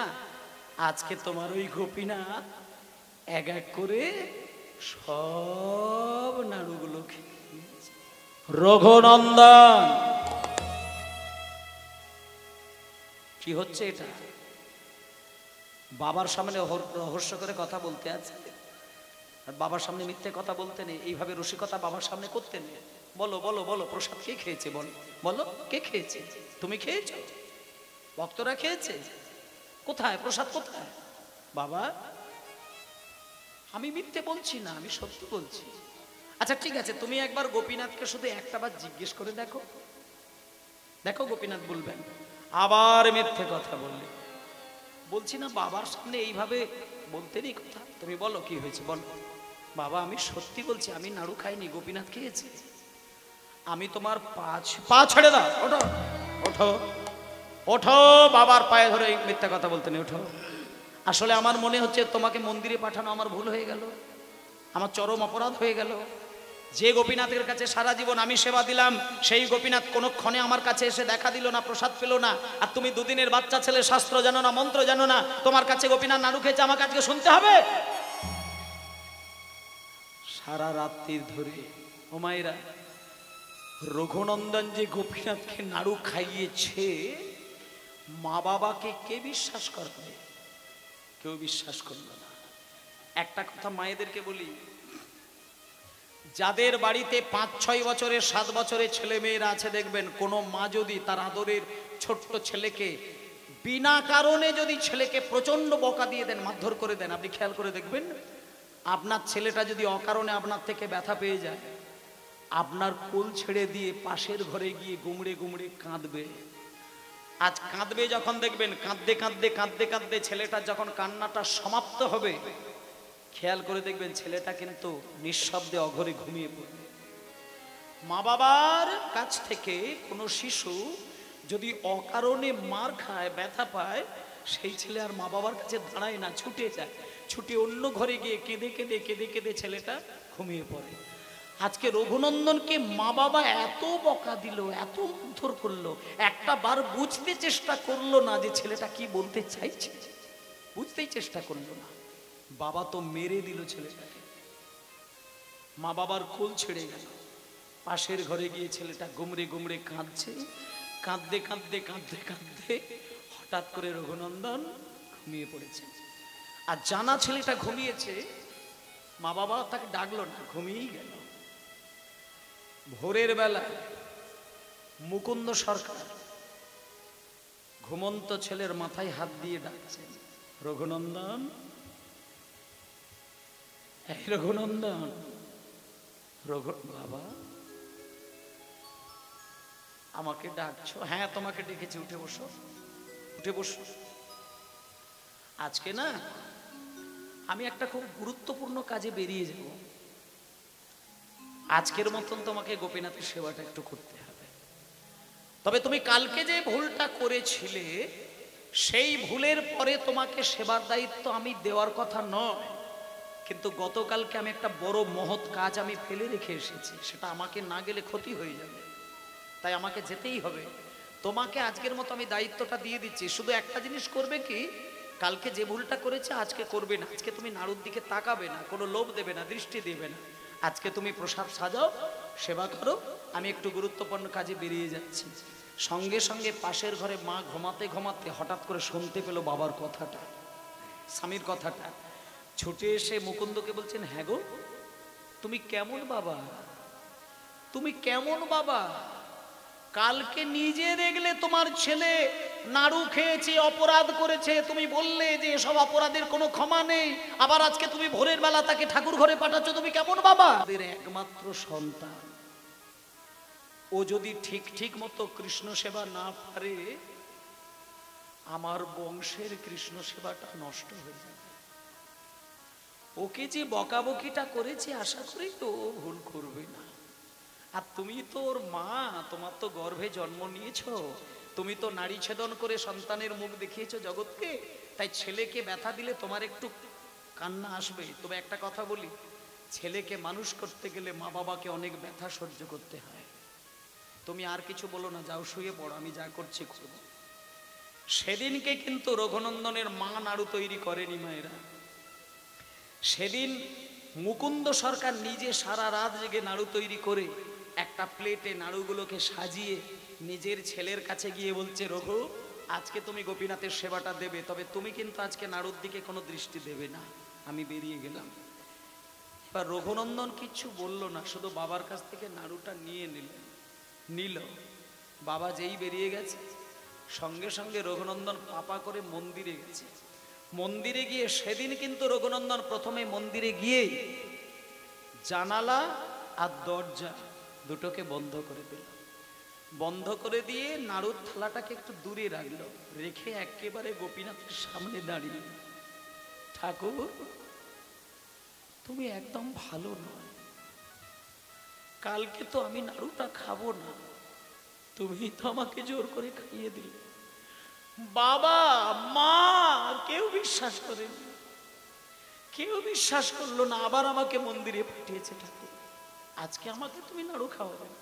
আজকে তোমার ওই গোপীনাথ এক এক করে সব নাড়ুগুলো খেয়েছে। রঘুনন্দন কি হচ্ছে এটা? বাবার সামনে রহস্য করে কথা বলতে আছে, আর বাবার সামনে মিথ্যে কথা বলতে নেই, এইভাবে রসিকতা বাবার সামনে করতে নেই। বলো বলো বলো, প্রসাদ কে খেয়েছে? বলো বলো, কে খেয়েছে? তুমি খেয়েছো? ভক্তরা খেয়েছে? কোথায় প্রসাদ, কোথায়? বাবা আমি মিথ্যে বলছি না, আমি সত্যি বলছি। আচ্ছা ঠিক আছে, তুমি একবার গোপীনাথকে শুধু একটা বার জিজ্ঞেস করে দেখো, দেখো গোপীনাথ বলবেন। আবার মিথ্যে কথা বললে। বলছি না বাবার সামনে এইভাবে বলতে নেই কথা। তুমি বলো কি হয়েছে বলো। বাবা আমি সত্যি বলছি, আমি নাড়ু খাইনি, গোপীনাথ খেয়েছে। আমি তোমার পা ছেড়ে দাও, ওঠো ওঠো ওঠো, বাবার পায়ে ধরে মিথ্যা কথা বলতে নেই, ওঠো। আসলে আমার মনে হচ্ছে তোমাকে মন্দিরে পাঠানো আমার ভুল হয়ে গেল, আমার চরম অপরাধ হয়ে গেল। যে গোপীনাথের কাছে সারা জীবন আমি সেবা দিলাম, সেই গোপীনাথ কোনোক্ষণে আমার কাছে এসে দেখা দিল না, প্রসাদ পেল না। আর তুমি দুদিনের বাচ্চা ছেলে, শাস্ত্র জানো না, মন্ত্র জানো না, তোমার কাছে গোপীনাথ নাড়ু খেয়েছে, আমার কাছে শুনতে হবে? সারা রাত্রি ধরে ও মায়েরা, রঘুনন্দন যে গোপীনাথকে নাড়ু খাইয়েছে, মা বাবাকে কে বিশ্বাস করবে? কেউ বিশ্বাস করবে না। একটা কথা মায়েদেরকে বলি, যাদের বাড়িতে 5-6 বছরের 7 বছরের ছেলে মেয়েরা আছে, দেখবেন কোনো মা যদি তার আদরের ছোট্ট ছেলেকে বিনা কারণে যদি ছেলেকে প্রচন্ড বকা দিয়ে দেন, মারধর করে দেন, আপনি খেয়াল করে দেখবেন, আপনার ছেলেটা যদি অকারণে আপনার থেকে ব্যথা পেয়ে যায়, আপনার কোল ছেড়ে দিয়ে পাশের ঘরে গিয়ে গুমড়ে গুমড়ে কাঁদবে। আজ কাঁদবে যখন দেখবেন, কাঁদতে কাঁদতে কাঁদতে কাঁদতে ছেলেটা যখন কান্নাটা সমাপ্ত হবে, খেয়াল করে দেখবেন ছেলেটা কিন্তু নিঃশব্দে অঘরে ঘুমিয়ে পড়বে। মা বাবার কাছ থেকে কোনো শিশু যদি অকারণে মার খায়, ব্যথা পায়, সেই ছেলে আর মা বাবার কাছে দাঁড়ায় না, ছুটে যায়, ছুটে অন্য ঘরে গিয়ে কেঁদে কেঁদে কেঁদে কেঁদে ছেলেটা ঘুমিয়ে পড়ে। আজকে রঘুনন্দনকে মা বাবা এত বকা দিল, এত মারধর করলো, একটা বার বুঝতে চেষ্টা করলো না যে ছেলেটা কি বলতে চাইছে, বুঝতেই চেষ্টা করলো না। বাবা তো মেরে দিল ছেলেটাকে, মা বাবার কোল ছেড়ে গেল, পাশের ঘরে গিয়ে ছেলেটা গুমড়ে গুমড়ে কাঁদছে, কাঁদতে কাঁদতে কাঁদতে কাঁদতে হঠাৎ করে রঘুনন্দন ঘুমিয়ে পড়েছে। আর জানা ছেলেটা ঘুমিয়েছে, মা বাবা তাকে ডাকলো না, ঘুমিয়েই গেল। ভোরের বেলা মুকুন্দ সরকার ঘুমন্ত ছেলের মাথায় হাত দিয়ে ডাকছেন, রঘুনন্দন, এই রঘুনন্দন, বাবা আমাকে ডাকছো? হ্যাঁ তোমাকে ডেকেছি, উঠে বসো, উঠে বসো। আজকে না আমি একটা খুব গুরুত্বপূর্ণ কাজে বেরিয়ে যাব, আজকের মতন তোমাকে গোপীনাথের সেবাটা একটু করতে হবে। তবে তুমি কালকে যে ভুলটা করেছিলে, সেই ভুলের পরে তোমাকে সেবার দায়িত্ব আমি দেওয়ার কথা নয়, কিন্তু গতকালকে আমি একটা বড় মহৎ কাজ আমি ফেলে রেখে এসেছি, সেটা আমাকে না গেলে ক্ষতি হয়ে যাবে, তাই আমাকে যেতেই হবে। তোমাকে আজকের মতো আমি দায়িত্বটা দিয়ে দিচ্ছি, শুধু একটা জিনিস করবে কি, কালকে যে ভুলটা করেছে আজকে করবে না। আজকে তুমি নাড়ুর দিকে তাকাবে না, কোনো লোভ দেবে না, দৃষ্টি দেবে না। আজকে তুমি প্রসাদ সাজাও, সেবা করো, আমি একটু গুরুত্বপূর্ণ কাজে বেরিয়ে যাচ্ছি। সঙ্গে সঙ্গে পাশের ঘরে মা ঘুমাতে ঘুমাতে হঠাৎ করে শুনতে পেল বাবার কথাটা, স্বামীর কথাটা। ছুটে এসে মুকুন্দকে বলছেন, হ্যাঁ গো তুমি কেমন বাবা, তুমি কেমন বাবা? কালকে নিজে দেখলে তোমার ছেলে নাড়ু খেয়েছে, অপরাধ করেছে, তুমি বললে যে এসব অপরাধের কোনো ক্ষমা নেই, আবার আজকে তুমি ভোরের বেলা তাকে ঠাকুর ঘরে পাঠাচ্ছ, তুমি কেমন বাবা? তাদের একমাত্র সন্তান, ও যদি ঠিক ঠিক মতো কৃষ্ণ সেবা না পারে, আমার বংশের কৃষ্ণ সেবাটা নষ্ট হয়ে যাবে। ওকে যে বকাবকিটা করেছে, আশা করি তো ও ভুল করবে না। আর তুমি তো ওর মা, তোমার তো গর্ভে জন্ম নিয়েছো, তুমি তো নারী ছেদন করে সন্তানের মুখ দেখিয়েছো জগৎকে, তাই ছেলেকে ব্যথা দিলে তোমার একটু কান্না আসবে। তবে একটা কথা বলি, ছেলেকে মানুষ করতে গেলে মা বাবাকে অনেক ব্যথা সহ্য করতে হয়। তুমি আর কিছু বলো না, যাও শুয়ে পড়ো, আমি যা করছি করবো। সেদিনকে কিন্তু রঘুনন্দনের মা নাড়ু তৈরি করেনি মায়েরা, সেদিন মুকুন্দ সরকার নিজে সারা রাত জেগে নাড়ু তৈরি করে একটা প্লেটে নাড়ুগুলোকে সাজিয়ে নিজের ছেলের কাছে গিয়ে বলছে, রঘু আজকে তুমি গোপীনাথের সেবাটা দেবে, তবে তুমি কিন্তু আজকে নাড়ুর দিকে কোনো দৃষ্টি দেবে না, আমি বেরিয়ে গেলাম। এবার রঘুনন্দন কিচ্ছু বলল না, শুধু বাবার কাছ থেকে নাড়ুটা নিয়ে নিল। বাবা যেই বেরিয়ে গেছে, সঙ্গে সঙ্গে রঘুনন্দন পাপা করে মন্দিরে গেছে। মন্দিরে গিয়ে সেদিন কিন্তু রঘুনন্দন প্রথমে মন্দিরে গিয়ে জানালা আর দরজা দুটোকে বন্ধ করে দিল। বন্ধ করে দিয়ে নাড়ুর থালাটাকে একটু দূরে রাখলো, রেখে একেবারে গোপীনাথের সামনে দাঁড়িয়ে, ঠাকুর তুমি একদম ভালো নয়, কালকে তো আমি নাড়ুটা খাবো না, তুমি তো আমাকে জোর করে খাইয়ে দিলে। বাবা মা কেউ বিশ্বাস করেনি, কেউ বিশ্বাস করলো না, আবার আমাকে মন্দিরে পাঠিয়েছে ঠাকুর। আজকে আমাকে তুমি নাড়ু খাওয়াবে না,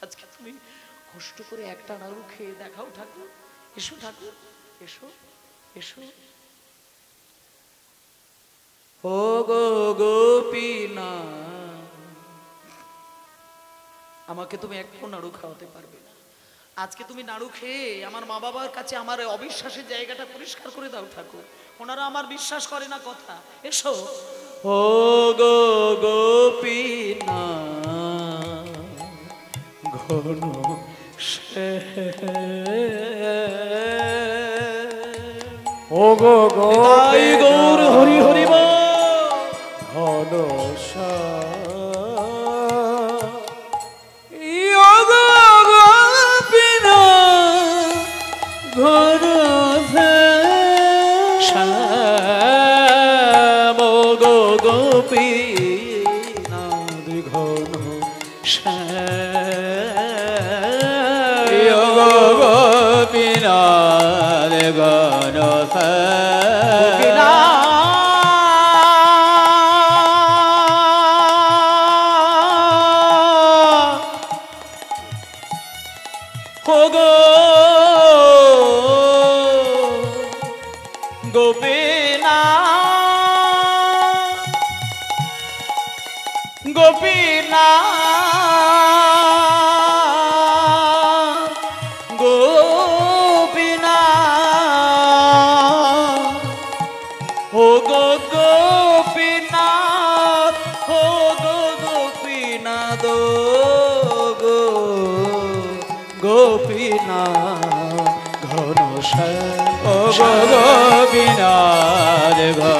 আজকে তুমি কষ্ট করে একটা নাড়ু খেয়ে দেখাও ঠাকুর। এসো ঠাকুর, এসো এসো। ও গো গোপীনা, আমাকে তুমি একটু নাড়ু খাওয়াতে পারবে না। আজকে তুমি নাড়ু খেয়ে আমার মা বাবার কাছে আমার অবিশ্বাসের জায়গাটা পরিষ্কার করে দাও ঠাকুর, ওনারা আমার বিশ্বাস করে না কথা। এসো। ও গো গোপীনা ঘন ও গো গৌর হরি হরি বল। ঘন গোপীনা গোপীনা ও গো গোপীনাথ, ও গো গোপীনাথ, গো গোপীনাথ ঘন ও গো গোপীনাথ ঘন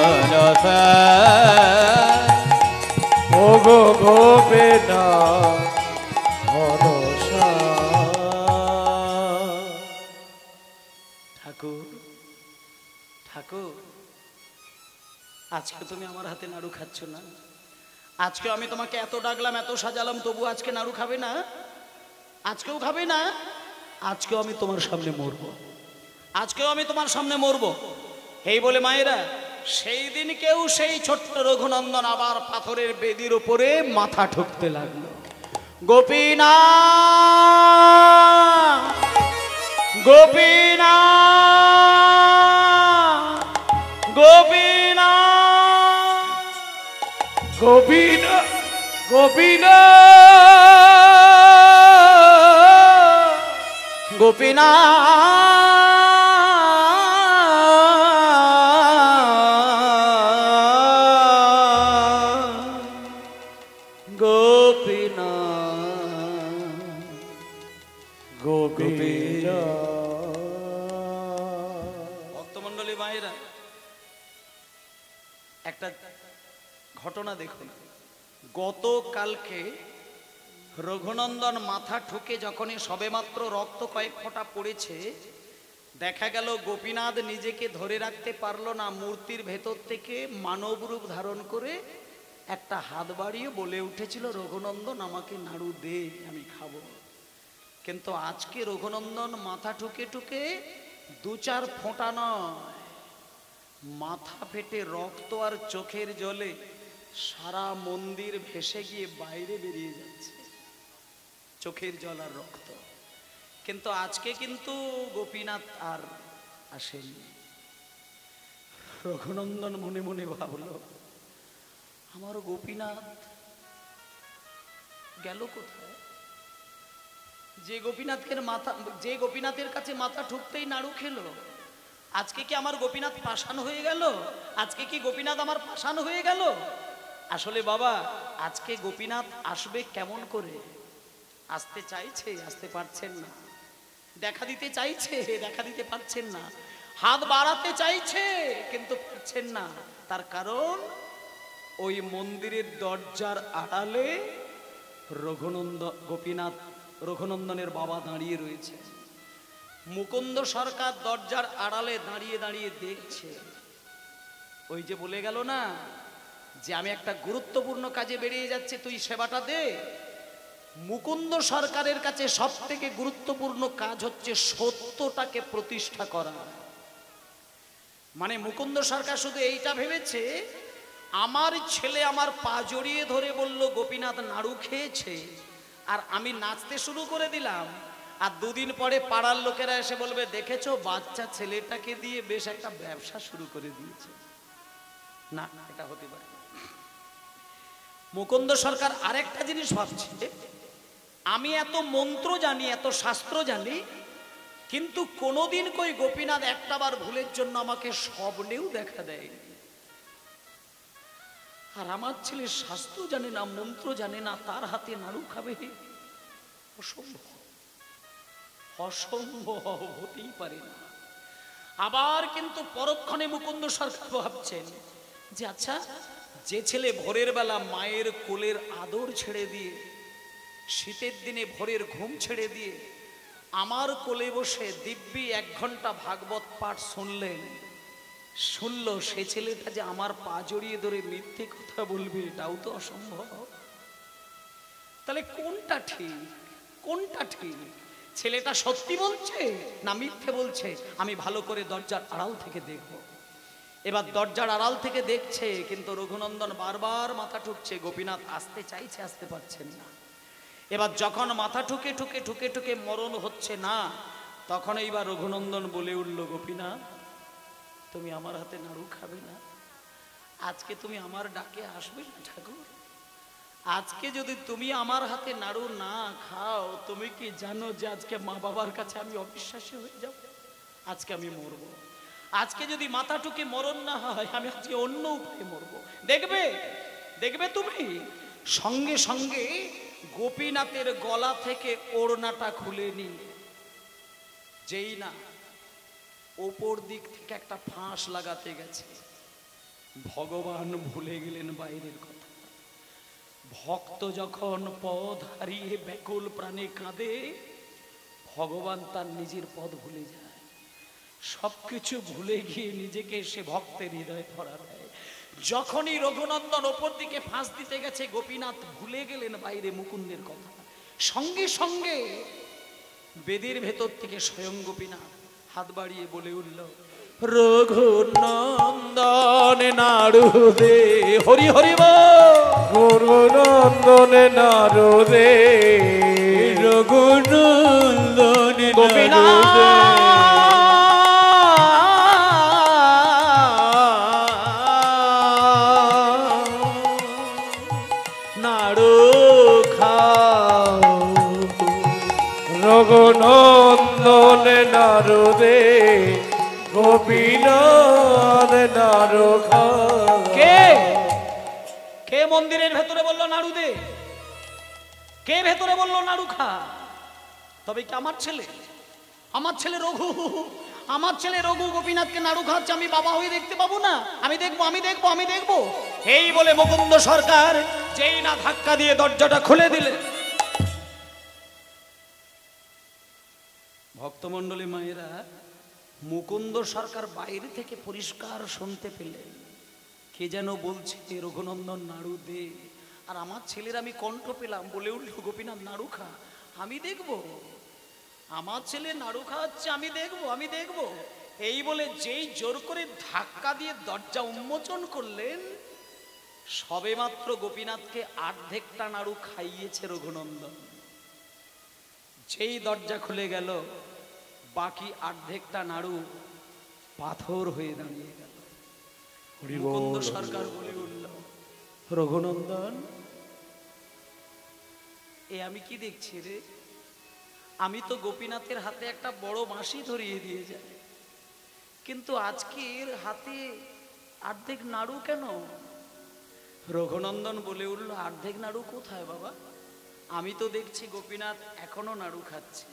ও গো গোপীনা ঠাকুর ঠাকুর, আজকে তুমি আমার হাতে নাড়ু খাচ্ছ না? আজকে আমি তোমাকে এত ডাকলাম, এত সাজালাম, তবু আজকে নাড়ু খাবে না? আজকেও খাবে না? আজকেও আমি তোমার সামনে মরবো, আজকেও আমি তোমার সামনে মরবো। এই বলে মায়েরা সেই দিন কেউ সেই ছোট্ট রঘুনন্দন আবার পাথরের বেদির উপরে মাথা ঠুকতে লাগলো। গোপীনা গোপীনা গোপীনা গোপীনা গোপীনা গোপীনা গোপীনা গোপীনা। ভক্তমণ্ডলী মায়েরা, একটা ঘটনা দেখুন। গতকালকে রঘুনন্দন মাথা ঠুকে যখনই সবেমাত্র রক্ত কয়েক ফোঁটা পড়েছে, দেখা গেল গোপীনাথ নিজেকে ধরে রাখতে পারলো না, মূর্তির ভেতর থেকে মানব রূপ ধারণ করে একটা হাত বাড়িয়ে বলে উঠেছিল, রঘুনন্দন আমাকে নাড়ু দে, আমি খাবো। কিন্তু আজকে রঘুনন্দন মাথা ঠুকে ঠুকে দু চার ফোঁটা নয়, মাথা ফেটে রক্ত আর চোখের জলে সারা মন্দির ভেসে গিয়ে বাইরে বেরিয়ে যাচ্ছে, চোখের জল আর রক্ত। কিন্তু আজকে কিন্তু গোপীনাথ আর আসেনি। রঘুনন্দন মনে মনে ভাবলো, আমার গোপীনাথ গেল কোথায়? যে গোপীনাথের কাছে মাথা ঠুকতেই নাড়ু খেলো, আজকে কি আমার গোপীনাথ পাষাণ হয়ে গেল? আজকে কি গোপীনাথ আমার পাষাণ হয়ে গেল? আসলে বাবা, আজকে গোপীনাথ আসবে কেমন করে? আসতে চাইছে, আসতে পারছেন না। দেখা দিতে চাইছে, দেখা দিতে পারছেন না। হাত বাড়াতে চাইছে, কিন্তু পারছেন না। তার কারণ ওই মন্দিরের দরজার আড়ালে রঘুনন্দনের বাবা দাঁড়িয়ে রয়েছে। মুকুন্দ সরকার দরজার আড়ালে দাঁড়িয়ে দাঁড়িয়ে দেখছে। ওই যে বলে গেল না যে আমি একটা গুরুত্বপূর্ণ কাজে বেরিয়ে যাচ্ছি, তুই সেবাটা দে। মুকুন্দ সরকারের কাছে সব থেকে গুরুত্বপূর্ণ কাজ হচ্ছে সত্যটাকে প্রতিষ্ঠা করা। মানে মুকুন্দ সরকার শুধু এইটা ভেবেছে, আমার ছেলে আমার পা জড়িয়ে ধরে বলল গোপীনাথ নাড়ু খেয়েছে, আর আমি নাচতে শুরু করে দিলাম, আর দুদিন পরে পাড়ার লোকেরা এসে বলবে দেখেছো বাচ্চা ছেলেটাকে দিয়ে বেশ একটা ব্যবসা শুরু করে দিয়েছে। না, এটা হতে পারে না। মুকুন্দ সরকার আরেকটা জিনিস ভাবছে, আমি এত মন্ত্র জানি, এত শাস্ত্র জানি, কিন্তু কোনোদিন কই গোপীনাথ একটাবার ভুলের জন্য আমাকে স্বপ্নেও দেখা দেয়নি। আর আমার ছেলে শাস্ত্র জানে না, মন্ত্র জানে না, তার হাতে নাড়ু খাবে, অসম্ভব, অসম্ভব, হতেই পারে না। আবার কিন্তু পরক্ষণে মুকুন্দ সরকার ভাবছেন যে আচ্ছা, যে ছেলে ভোরের বেলা মায়ের কোলের আদর ছেড়ে দিয়ে, শীতের দিনে ভোরের ঘুম ছেড়ে দিয়ে আমার কোলে বসে দিব্যি 1 ঘন্টা ভাগবত পাঠ শুনলো, সে ছেলেটা যে আমার পা জড়িয়ে ধরে মিথ্যে কথা বলবে, এটাও তো অসম্ভব। তাহলে কোনটা ঠিক, কোনটা ঠিক? ছেলেটা সত্যি বলছে না মিথ্যে বলছে? আমি ভালো করে দরজার আড়াল থেকে দেখব। এবার দরজার আড়াল থেকে দেখছে, কিন্তু রঘুনন্দন বারবার মাথা ঠুকছে, গোপীনাথ আসতে চাইছে, আসতে পারছেন না। এবার যখন মাথা ঠুকে ঠুকে ঠুকে ঠুকে মরণ হচ্ছে না, তখন এইবার রঘুনন্দন বলে উঠল, গোপীনাথ তুমি আমার হাতে নাড়ু খাবে না? আজকে তুমি আমার ডাকে আসবে না ঠাকুর? আজকে যদি তুমি আমার হাতে নাড়ু না খাও, তুমি কি জানো যে আজকে মা বাবার কাছে আমি অবিশ্বাসী হয়ে যাব? আজকে আমি মরবো। আজকে যদি মাথা টুকে মরণ না হয়, আমি আজকে অন্য উপায়ে মরবো। দেখবে, দেখবে তুমি। সঙ্গে সঙ্গে গোপীনাথের গলা থেকে ওড়নাটা খুলে নিয়ে, যেই না ওপর দিক থেকে একটা ফাঁস লাগাতে গেছে, ভগবান ভুলে গেলেন বাইরের কথা। ভক্ত যখন পদ হারিয়ে ব্যাকুল প্রাণে কাঁদে, ভগবান তার নিজের পদ ভুলে যায়। সবকিছু ভুলে গিয়ে নিজেকে সে ভক্তের হৃদয়ে ধরা দেয়। যখনই রঘুনন্দন ওপর দিকে ফাঁস দিতে গেছে, গোপীনাথ ভুলে গেলেন বাইরে মুকুন্দের কথা। সঙ্গে সঙ্গে বেদের ভেতর থেকে স্বয়ং গোপীনাথ হাত বাড়িয়ে বলে উঠল, রঘুনন্দন নাড়ু দে, হরি হরি বল, রঘুনন্দন নাড়ু দে, রঘুনন্দন গোপীনাথ নাড়ু খাও, রঘুনন্দন নাড়ু দে, গোপীনাথ নাড়ু খাও। কে কে মন্দিরের ভেতরে বললো নাড়ু দে? কে ভেতরে বললো নাড়ু খা? তবে কি আমার ছেলে? আমার ছেলে রঘু, আমার ছেলে রঘু গোপীনাথকে নাড়ু খাচ্ছে, আমি বাবা হয়ে দেখতে পাবো না? আমি দেখবো, আমি দেখবো, আমি দেখবো। এই বলে মুকুন্দ সরকার যেই না ধাক্কা দিয়ে দরজাটা খুলে দিলে, ভক্তমণ্ডলী মায়েরা, মুকুন্দ সরকার বাইরে থেকে পরিষ্কার শুনতে পেলেন কে যেন বলছে, রঘুনন্দন নাড়ু দে। আর আমার ছেলের আমি কণ্ঠ পেলাম, বলে উঠল, গোপীনাথ নাড়ু খা, আমি দেখবো। আমার ছেলে নাড়ু খাওয়াচ্ছে, আমি দেখবো, আমি দেখবো। এই বলে যেই জোর করে ধাক্কা দিয়ে দরজা উন্মোচন করলেন, সবে মাত্র গোপীনাথকে অর্ধেকটা নাড়ু খাইয়েছে রঘুনন্দন। যেই দরজা খুলে গেল, বাকি অর্ধেকটা নাড়ু পাথর হয়ে দাঁড়িয়ে গেল। মুকুন্দ সরকার বলে উঠল, রঘুনন্দন এ আমি কি দেখছি রে? আমি তো গোপীনাথের হাতে একটা বড় বাঁশি ধরিয়ে দিয়ে যাই, কিন্তু আজকের হাতে অর্ধেক নাড়ু কেন? রঘুনন্দন বলে উঠল, অর্ধেক নাড়ু কোথায় বাবা? আমি তো দেখছি গোপীনাথ এখনো নাড়ু খাচ্ছে।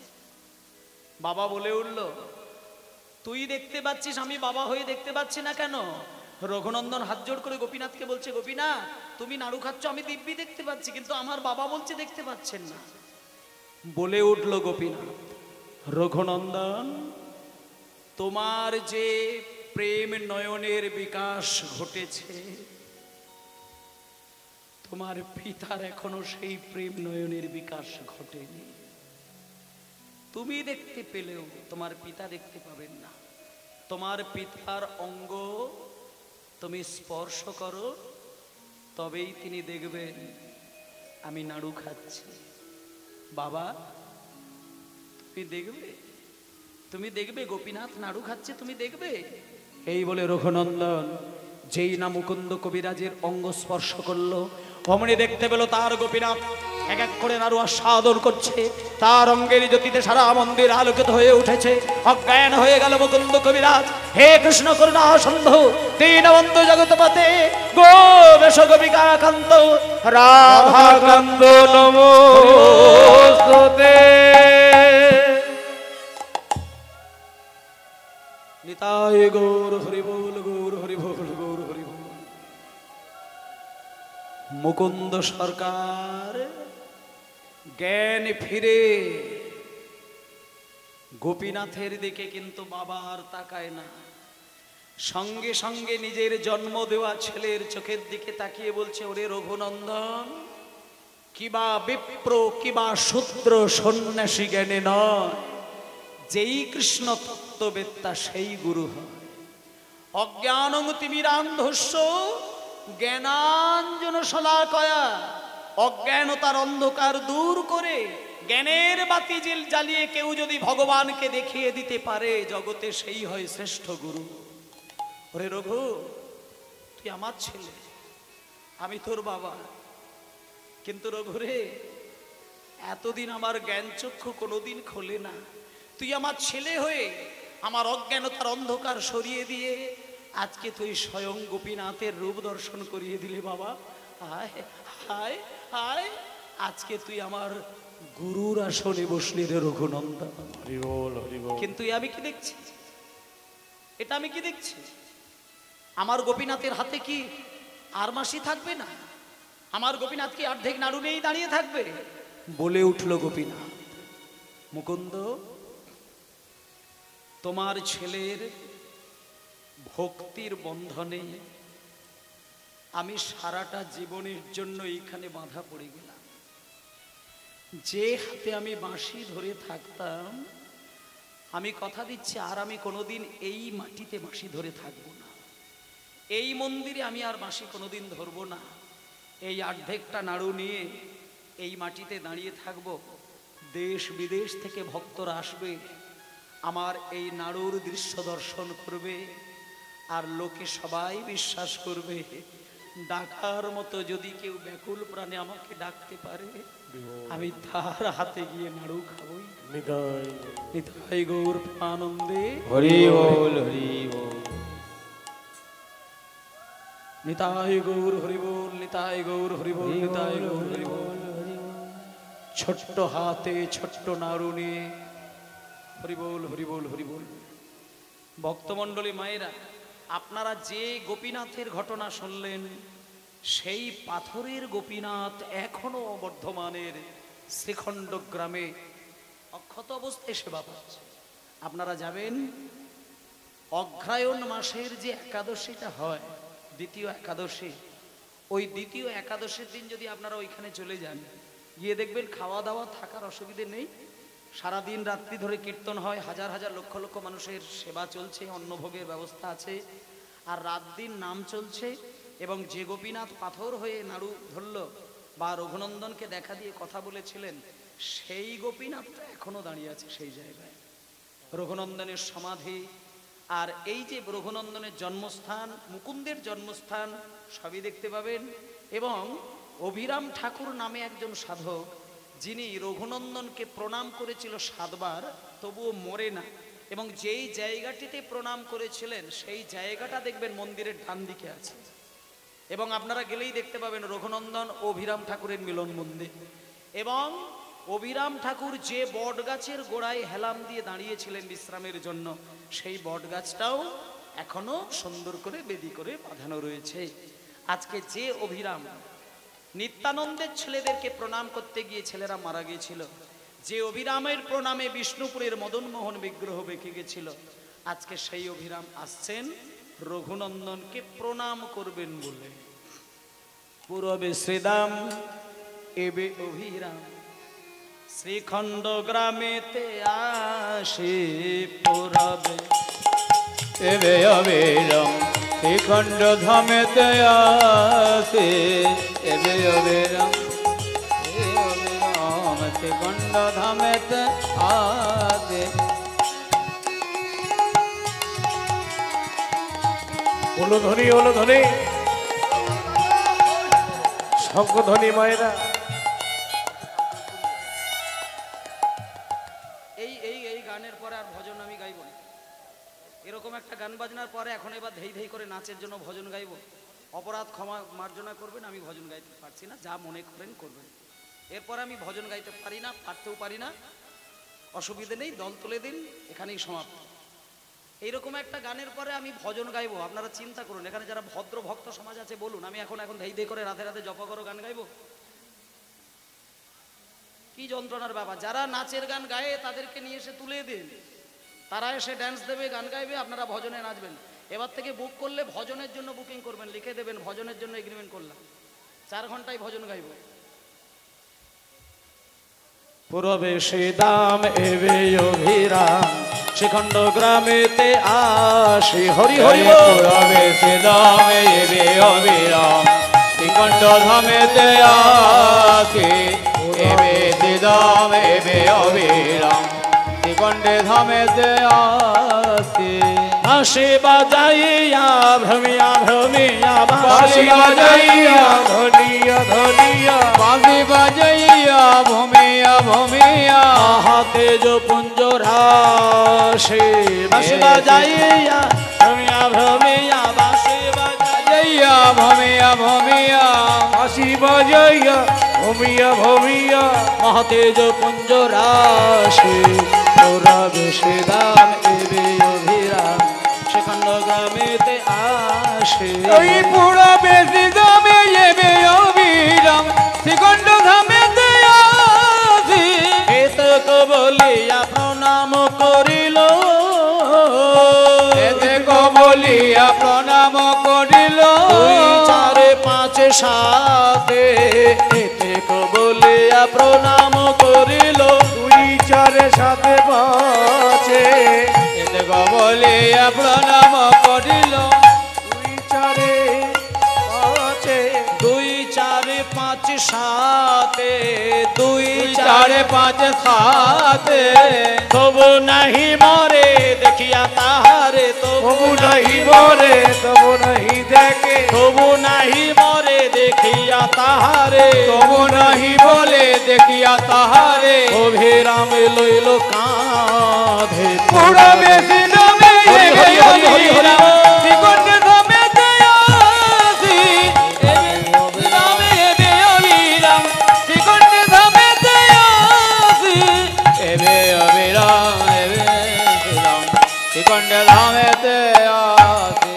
বাবা বলে উঠল, তুই দেখতে পাচ্ছিস, আমি বাবা হয়ে দেখতে পাচ্ছি না কেন? রঘুনন্দন হাত জোড় করে গোপীনাথকে বলছে, গোপীনাথ তুমি নাড়ু খাচ্ছ, আমি দিব্যি দেখতে পাচ্ছি, কিন্তু আমার বাবা বলছে দেখতে পাচ্ছেন না। বলে উঠল গোপীনাথ, রঘুনন্দন তোমার যে প্রেম নয়নের বিকাশ ঘটেছে, তোমার পিতার এখনো সেই প্রেম নয়নের বিকাশ ঘটেনি। তুমি দেখতে পেলেও তোমার পিতা দেখতে পাবেন না। তোমার পিতার অঙ্গ তুমি স্পর্শ করো, তবেই তিনি দেখবেন আমি নাড়ু খাচ্ছি। বাবা তুমি দেখবে, তুমি দেখবে গোপীনাথ নাড়ু খাচ্ছে, তুমি দেখবে। এই বলে রঘুনন্দন যেই না মুকুন্দ কবিরাজের অঙ্গ স্পর্শ করলো, অমনি দেখতে পেল তার গোপীনাথ এক এক করে নাড়ু আস্বাদন করছে। তার অঙ্গের জ্যোতিতে সারা মন্দির আলোকিত হয়ে উঠেছে। অজ্ঞান হয়ে গেল মুকুন্দ কবিরাজ। হে কৃষ্ণ করুণা সিন্ধু দীনবন্ধু জগৎপতে গোবেশ গোপিকাকান্ত রাধাকান্ত নমস্তুতে। নিতাই গৌর হরি বল, গৌর হরি বল, গৌর হরি বল। মুকুন্দ সরকার জ্ঞান ফিরে গোপীনাথের দিকে কিন্তু বাবা আর তাকায় না। সঙ্গে সঙ্গে নিজের জন্ম দেওয়া ছেলের চোখের দিকে তাকিয়ে বলছে, ওরে রঘুনন্দন, কিবা বিপ্র কিবা শূদ্র সন্ন্যাসী জ্ঞানে নয়, যেই কৃষ্ণ তত্ত্ববেত্তা সেই গুরু হয়। অজ্ঞানং তিমিরান্ধস্য জ্ঞানাঞ্জন শলাকয়া। অজ্ঞানতার অন্ধকার দূর করে জ্ঞানের বাতি জ্বালিয়ে কেউ যদি ভগবানকে দেখিয়ে দিতে পারে জগতে, সেই হয় শ্রেষ্ঠ গুরু। ওরে রঘু, তুই আমার ছেলে, আমি তোর বাবা, কিন্তু রঘুরে এতদিন আমার জ্ঞান চক্ষু কোনোদিন খোলে না। তুই আমার ছেলে হয়ে আমার অজ্ঞানতার অন্ধকার সরিয়ে দিয়ে আজকে তুই স্বয়ং গোপীনাথের রূপ দর্শন করিয়ে দিলে বাবা। হায় হায় হায়, আজকে তুই আমার গুরুর আসনে বসলি রে রঘুনন্দন। কিন্তু আমি কি দেখছি, এটা আমি কি দেখছি, আমার গোপীনাথের হাতে কি আর মাসি থাকবে না? আমার গোপীনাথ কি অর্ধেক নাড়ু নিয়েই দাঁড়িয়ে থাকবে? বলে উঠল গোপীনাথ, মুকুন্দ, তোমার ছেলের ভক্তির বন্ধনে আমি সারাটা জীবনের জন্য এইখানে বাঁধা পড়ে গেলাম। যে হাতে আমি বাঁশি ধরে থাকতাম, আমি কথা দিচ্ছি আর আমি কোনোদিন এই মাটিতে বাঁশি ধরে থাকবো না। এই মন্দিরে আমি আর বাঁশি কোনোদিন ধরবো না। এই অর্ধেকটা নাড়ু নিয়ে এই মাটিতে দাঁড়িয়ে থাকবো। দেশ বিদেশ থেকে ভক্তরা আসবে, আমার এই নাড়ুর দৃশ্য দর্শন করবে, আর লোকে সবাই বিশ্বাস করবে ডাকার মতো যদি কেউ ব্যাকুল প্রাণে আমাকে ডাকতে পারে, আমি তার হাতে গিয়ে নাড়ু খাবই। নিতাই গৌর আনন্দে হরি বল, হরি বল। নিতাই গৌর হরি বল, নিতাই গৌর হরি বল, নিতাই গৌর হরি বল। ছোট্ট হাতে ছোট্ট নাড়ু নিয়ে হরি বল, হরি বল, হরি বল। ভক্তমণ্ডলী মায়েরা, আপনারা যে গোপীনাথের ঘটনা শুনলেন, সেই পাথরের গোপীনাথ এখনো বর্ধমানের শ্রীখণ্ড গ্রামে অক্ষত অবস্থায় সেবা পাচ্ছে। আপনারা যাবেন, অগ্রহায়ণ মাসের যে একাদশীটা হয়, দ্বিতীয় একাদশী, ওই দ্বিতীয় একাদশীর দিন যদি আপনারা ওইখানে চলে যান, গিয়ে দেখবেন খাওয়া দাওয়া থাকার অসুবিধে নেই। সারাদিন রাত্রি ধরে কীর্তন হয়, হাজার হাজার লক্ষ লক্ষ মানুষের সেবা চলছে, অন্নভোগের ব্যবস্থা আছে, আর রাত দিন নাম চলছে। এবং যে গোপীনাথ পাথর হয়ে নাড়ু ধরল বা রঘুনন্দনকে দেখা দিয়ে কথা বলেছিলেন, সেই গোপীনাথটা এখনো দাঁড়িয়ে আছে সেই জায়গায়। রঘুনন্দনের সমাধি আর এই যে রঘুনন্দনের জন্মস্থান, মুকুন্দের জন্মস্থান সবই দেখতে পাবেন। এবং অভিরাম ঠাকুর নামে একজন সাধক, যিনি রঘুনন্দনকে প্রণাম করেছিল 7 বার, তবুও মরে না। এবং যেই জায়গাটিতে প্রণাম করেছিলেন সেই জায়গাটা দেখবেন মন্দিরের ডান দিকে আছে। এবং আপনারা গেলেই দেখতে পাবেন রঘুনন্দন ও অভিরাম ঠাকুরের মিলন মন্দির। এবং অভিরাম ঠাকুর যে বট গাছের গোড়ায় হেলাম দিয়ে দাঁড়িয়েছিলেন বিশ্রামের জন্য, সেই বট গাছটাও এখনো সুন্দর করে বেদি করে বাঁধানো রয়েছে। আজকে যে অভিরাম নিত্যানন্দের ছেলেদেরকে প্রণাম করতে গিয়ে ছেলেরা মারা গিয়েছিল, যে অভিরামের প্রণামে বিষ্ণুপুরের মদনমোহন বিগ্রহ বেঁকে গেছিল, আজকে সেই অভিরাম আসছেন রঘুনন্দনকে প্রণাম করবেন বলে। পূরবে শ্রীদাম এবে অভিরাম, শ্রীখণ্ড গ্রামেতে আসে পূরবে এবে অবিরাম, শ্রীখণ্ড ধামেতে আসে এবে অবিরাম, শ্রীখণ্ড ধামেতে আসে। উলুধ্বনি উলুধ্বনি, শঙ্খধ্বনি মায়েরা। এই এই এই গানের পরে আর ভজন আমি গাইব না। এরকম একটা গান বাজনার পরে এখন এবার ধেই ধেই করে নাচের জন্য ভজন গাইব, অপরাধ ক্ষমা মার্জনা করবেন। আমি ভজন গাইতে পারছি না, যা মনে করেন করবেন। এরপর আমি ভজন গাইতে পারি না, পারতেও পারি না, অসুবিধে নেই, দল তুলে দিন, এখানেই সমাপ্ত। এইরকম একটা গানের পরে আমি ভজন গাইবো, আপনারা চিন্তা করুন। এখানে যারা ভদ্র ভক্ত সমাজ আছে বলুন, আমি এখন ধেই ধেই করে রাতে রাতে জপ করো গান গাইবো? কি যন্ত্রণার ব্যাপার। যারা নাচের গান গায়ে তাদেরকে নিয়ে এসে তুলে দিন, তারা এসে ড্যান্স দেবে, গান গাইবে, আপনারা ভজনে নাচবেন। এবার থেকে বুক করলে ভজনের জন্য বুকিং করবেন, লিখে দেবেন ভজনের জন্য এগ্রিমেন্ট করলাম, 4 ঘন্টায় ভজন গাইব। পূরবে শ্রীদাম এবে অভিরাম, শ্রীখণ্ড গ্রামেতে আসে হরি হরি বল। পূরবে শ্রীদাম এবে অবিরাম, শ্রীখণ্ড ধামেতে আসে এবে শ্রীদাম এবে অবিরাম, শ্রীখণ্ডে ধামেতে আসে। বাঁশি বাজাইয়া ভ্রমিয়া ভ্রমিয়া, বাঁশি বাজাইয়া ধনিয়া ধনিয়া, বাঁশি বাজাইয়া ভূমিয়া ভূমিয়া, হাতে যো পুঞ্জরাশে। বাঁশি বাজাইয়া ভ্রমিয়া ভ্রমিয়া, বাঁশি বাজাইয়া ভূমিয়া ভূমিয়া, বাঁশি বাজাইয়া ভূমিয়া ভূমিয়া, হাতে যো পুঞ্জরাশে। পূরবে শ্রীদাম এবে অভিরাম, শ্রীখণ্ড গ্রামেতে আসে। ওই পূরবে শ্রীদাম এবে অবিরাম, শ্রীখণ্ড ধামেতে আসে। এতক বলিয়া প্রণাম করিল, এতক বলিয়া প্রণাম করিল। 2 4 5 7 এতক বলিয়া প্রণাম করিল। 2 4 7 5, এতক বলিয়া প্রণাম করিল। 2 4 5, 2 4 5 7 2 4 5 7, তবু নাহি মরে দেখিয়া তাহারে, তবু নাহি মরে তবু নাহি দেখে, তবু নাহি মরে দেখিয়া তাহারে, তবু নাহি বলে দেখিয়া তাহারে। অভিরাম লইল কাঁধে। পূরবে শ্রীদাম এবে অবিরাম, শ্রীখণ্ড ধামেতে আসে এবে শ্রীদাম এবে অবিরাম, শ্রীখণ্ড ধামেতে আসে এবে অবিরাম, এবে শ্রীদাম শ্রীখণ্ড ধামেতে আসে।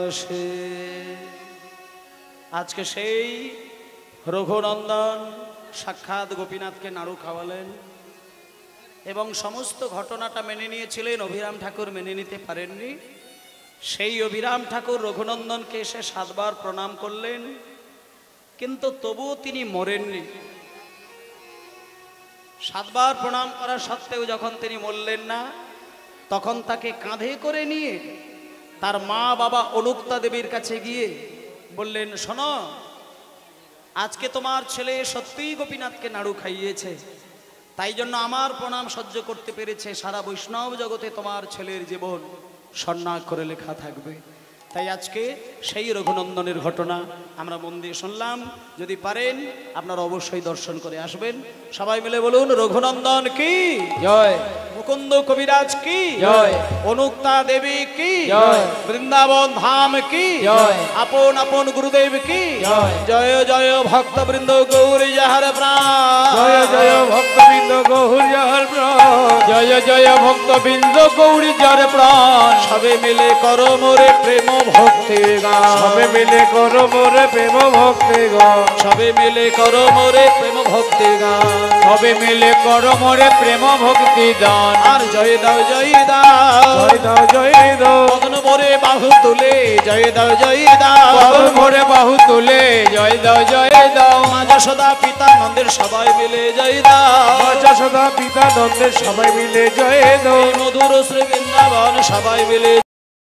আসে। আজকে সেই রঘুনন্দন সাক্ষাৎ গোপীনাথকে নাড়ু খাওয়ালেন এবং সমস্ত ঘটনাটা মেনে নিয়েছিলেন। অভিরাম ঠাকুর মেনে নিতে পারেননি। সেই অভিরাম ঠাকুর রঘুনন্দনকে এসে 7 বার প্রণাম করলেন, কিন্তু তবুও তিনি মরেননি। 7 বার প্রণাম করা সত্ত্বেও যখন তিনি মরলেন না, তখন তাকে কাঁধে করে নিয়ে তার মা বাবা অনুক্তা দেবীর কাছে গিয়ে বললেন, শোনো, আজকে তোমার ছেলে সত্যিই গোপীনাথকে নাড়ু খাইয়েছে, তাই জন্য আমার প্রণাম সহ্য করতে পেরেছে। সারা বৈষ্ণব জগতে তোমার ছেলের জীবন স্বর্ণাক্ষরে লেখা থাকবে। তাই আজকে সেই রঘুনন্দনের ঘটনা আমরা মন দিয়ে শুনলাম। যদি পারেন আপনারা অবশ্যই দর্শন করে আসবেন। সবাই মিলে বলুন, রঘুনন্দন কি জয়, মুকুন্দ কবিরাজ কি জয়, অনুক্তা দেবী কি জয়, বৃন্দাবন ধাম কি জয়, আপন আপন গুরুদেব কি জয়, জয় জয় ভক্তবৃন্দ গৌরী যাহার প্রাণ, জয় জয় ভক্তবৃন্দ গৌর যাহার প্রাণ, জয় জয় ভক্তবৃন্দ গৌরী যার প্রাণ। সবে মিলে করো মোরে প্রেম ভক্তি গান, সবে মিলে করো মোরে প্রেম ভক্তি গান, সবে মিলে করো মোরে প্রেম ভক্তি গান সবে মিলে কর মোরে প্রেম ভক্তি দান আর জয় দাও জয় দাও জয় দাও জয় দাও পদন ভরে বাহু তুলে জয় দাও জয় দাও পদন ভরে বাহু তুলে জয় দাও জয় দাও মা যশোদা পিতা নন্দের সবাই মিলে জয় দাও যশোদা পিতা নন্দের সবাই মিলে জয় দাও মধুর শ্রী বৃন্দাবন সবাই মিলে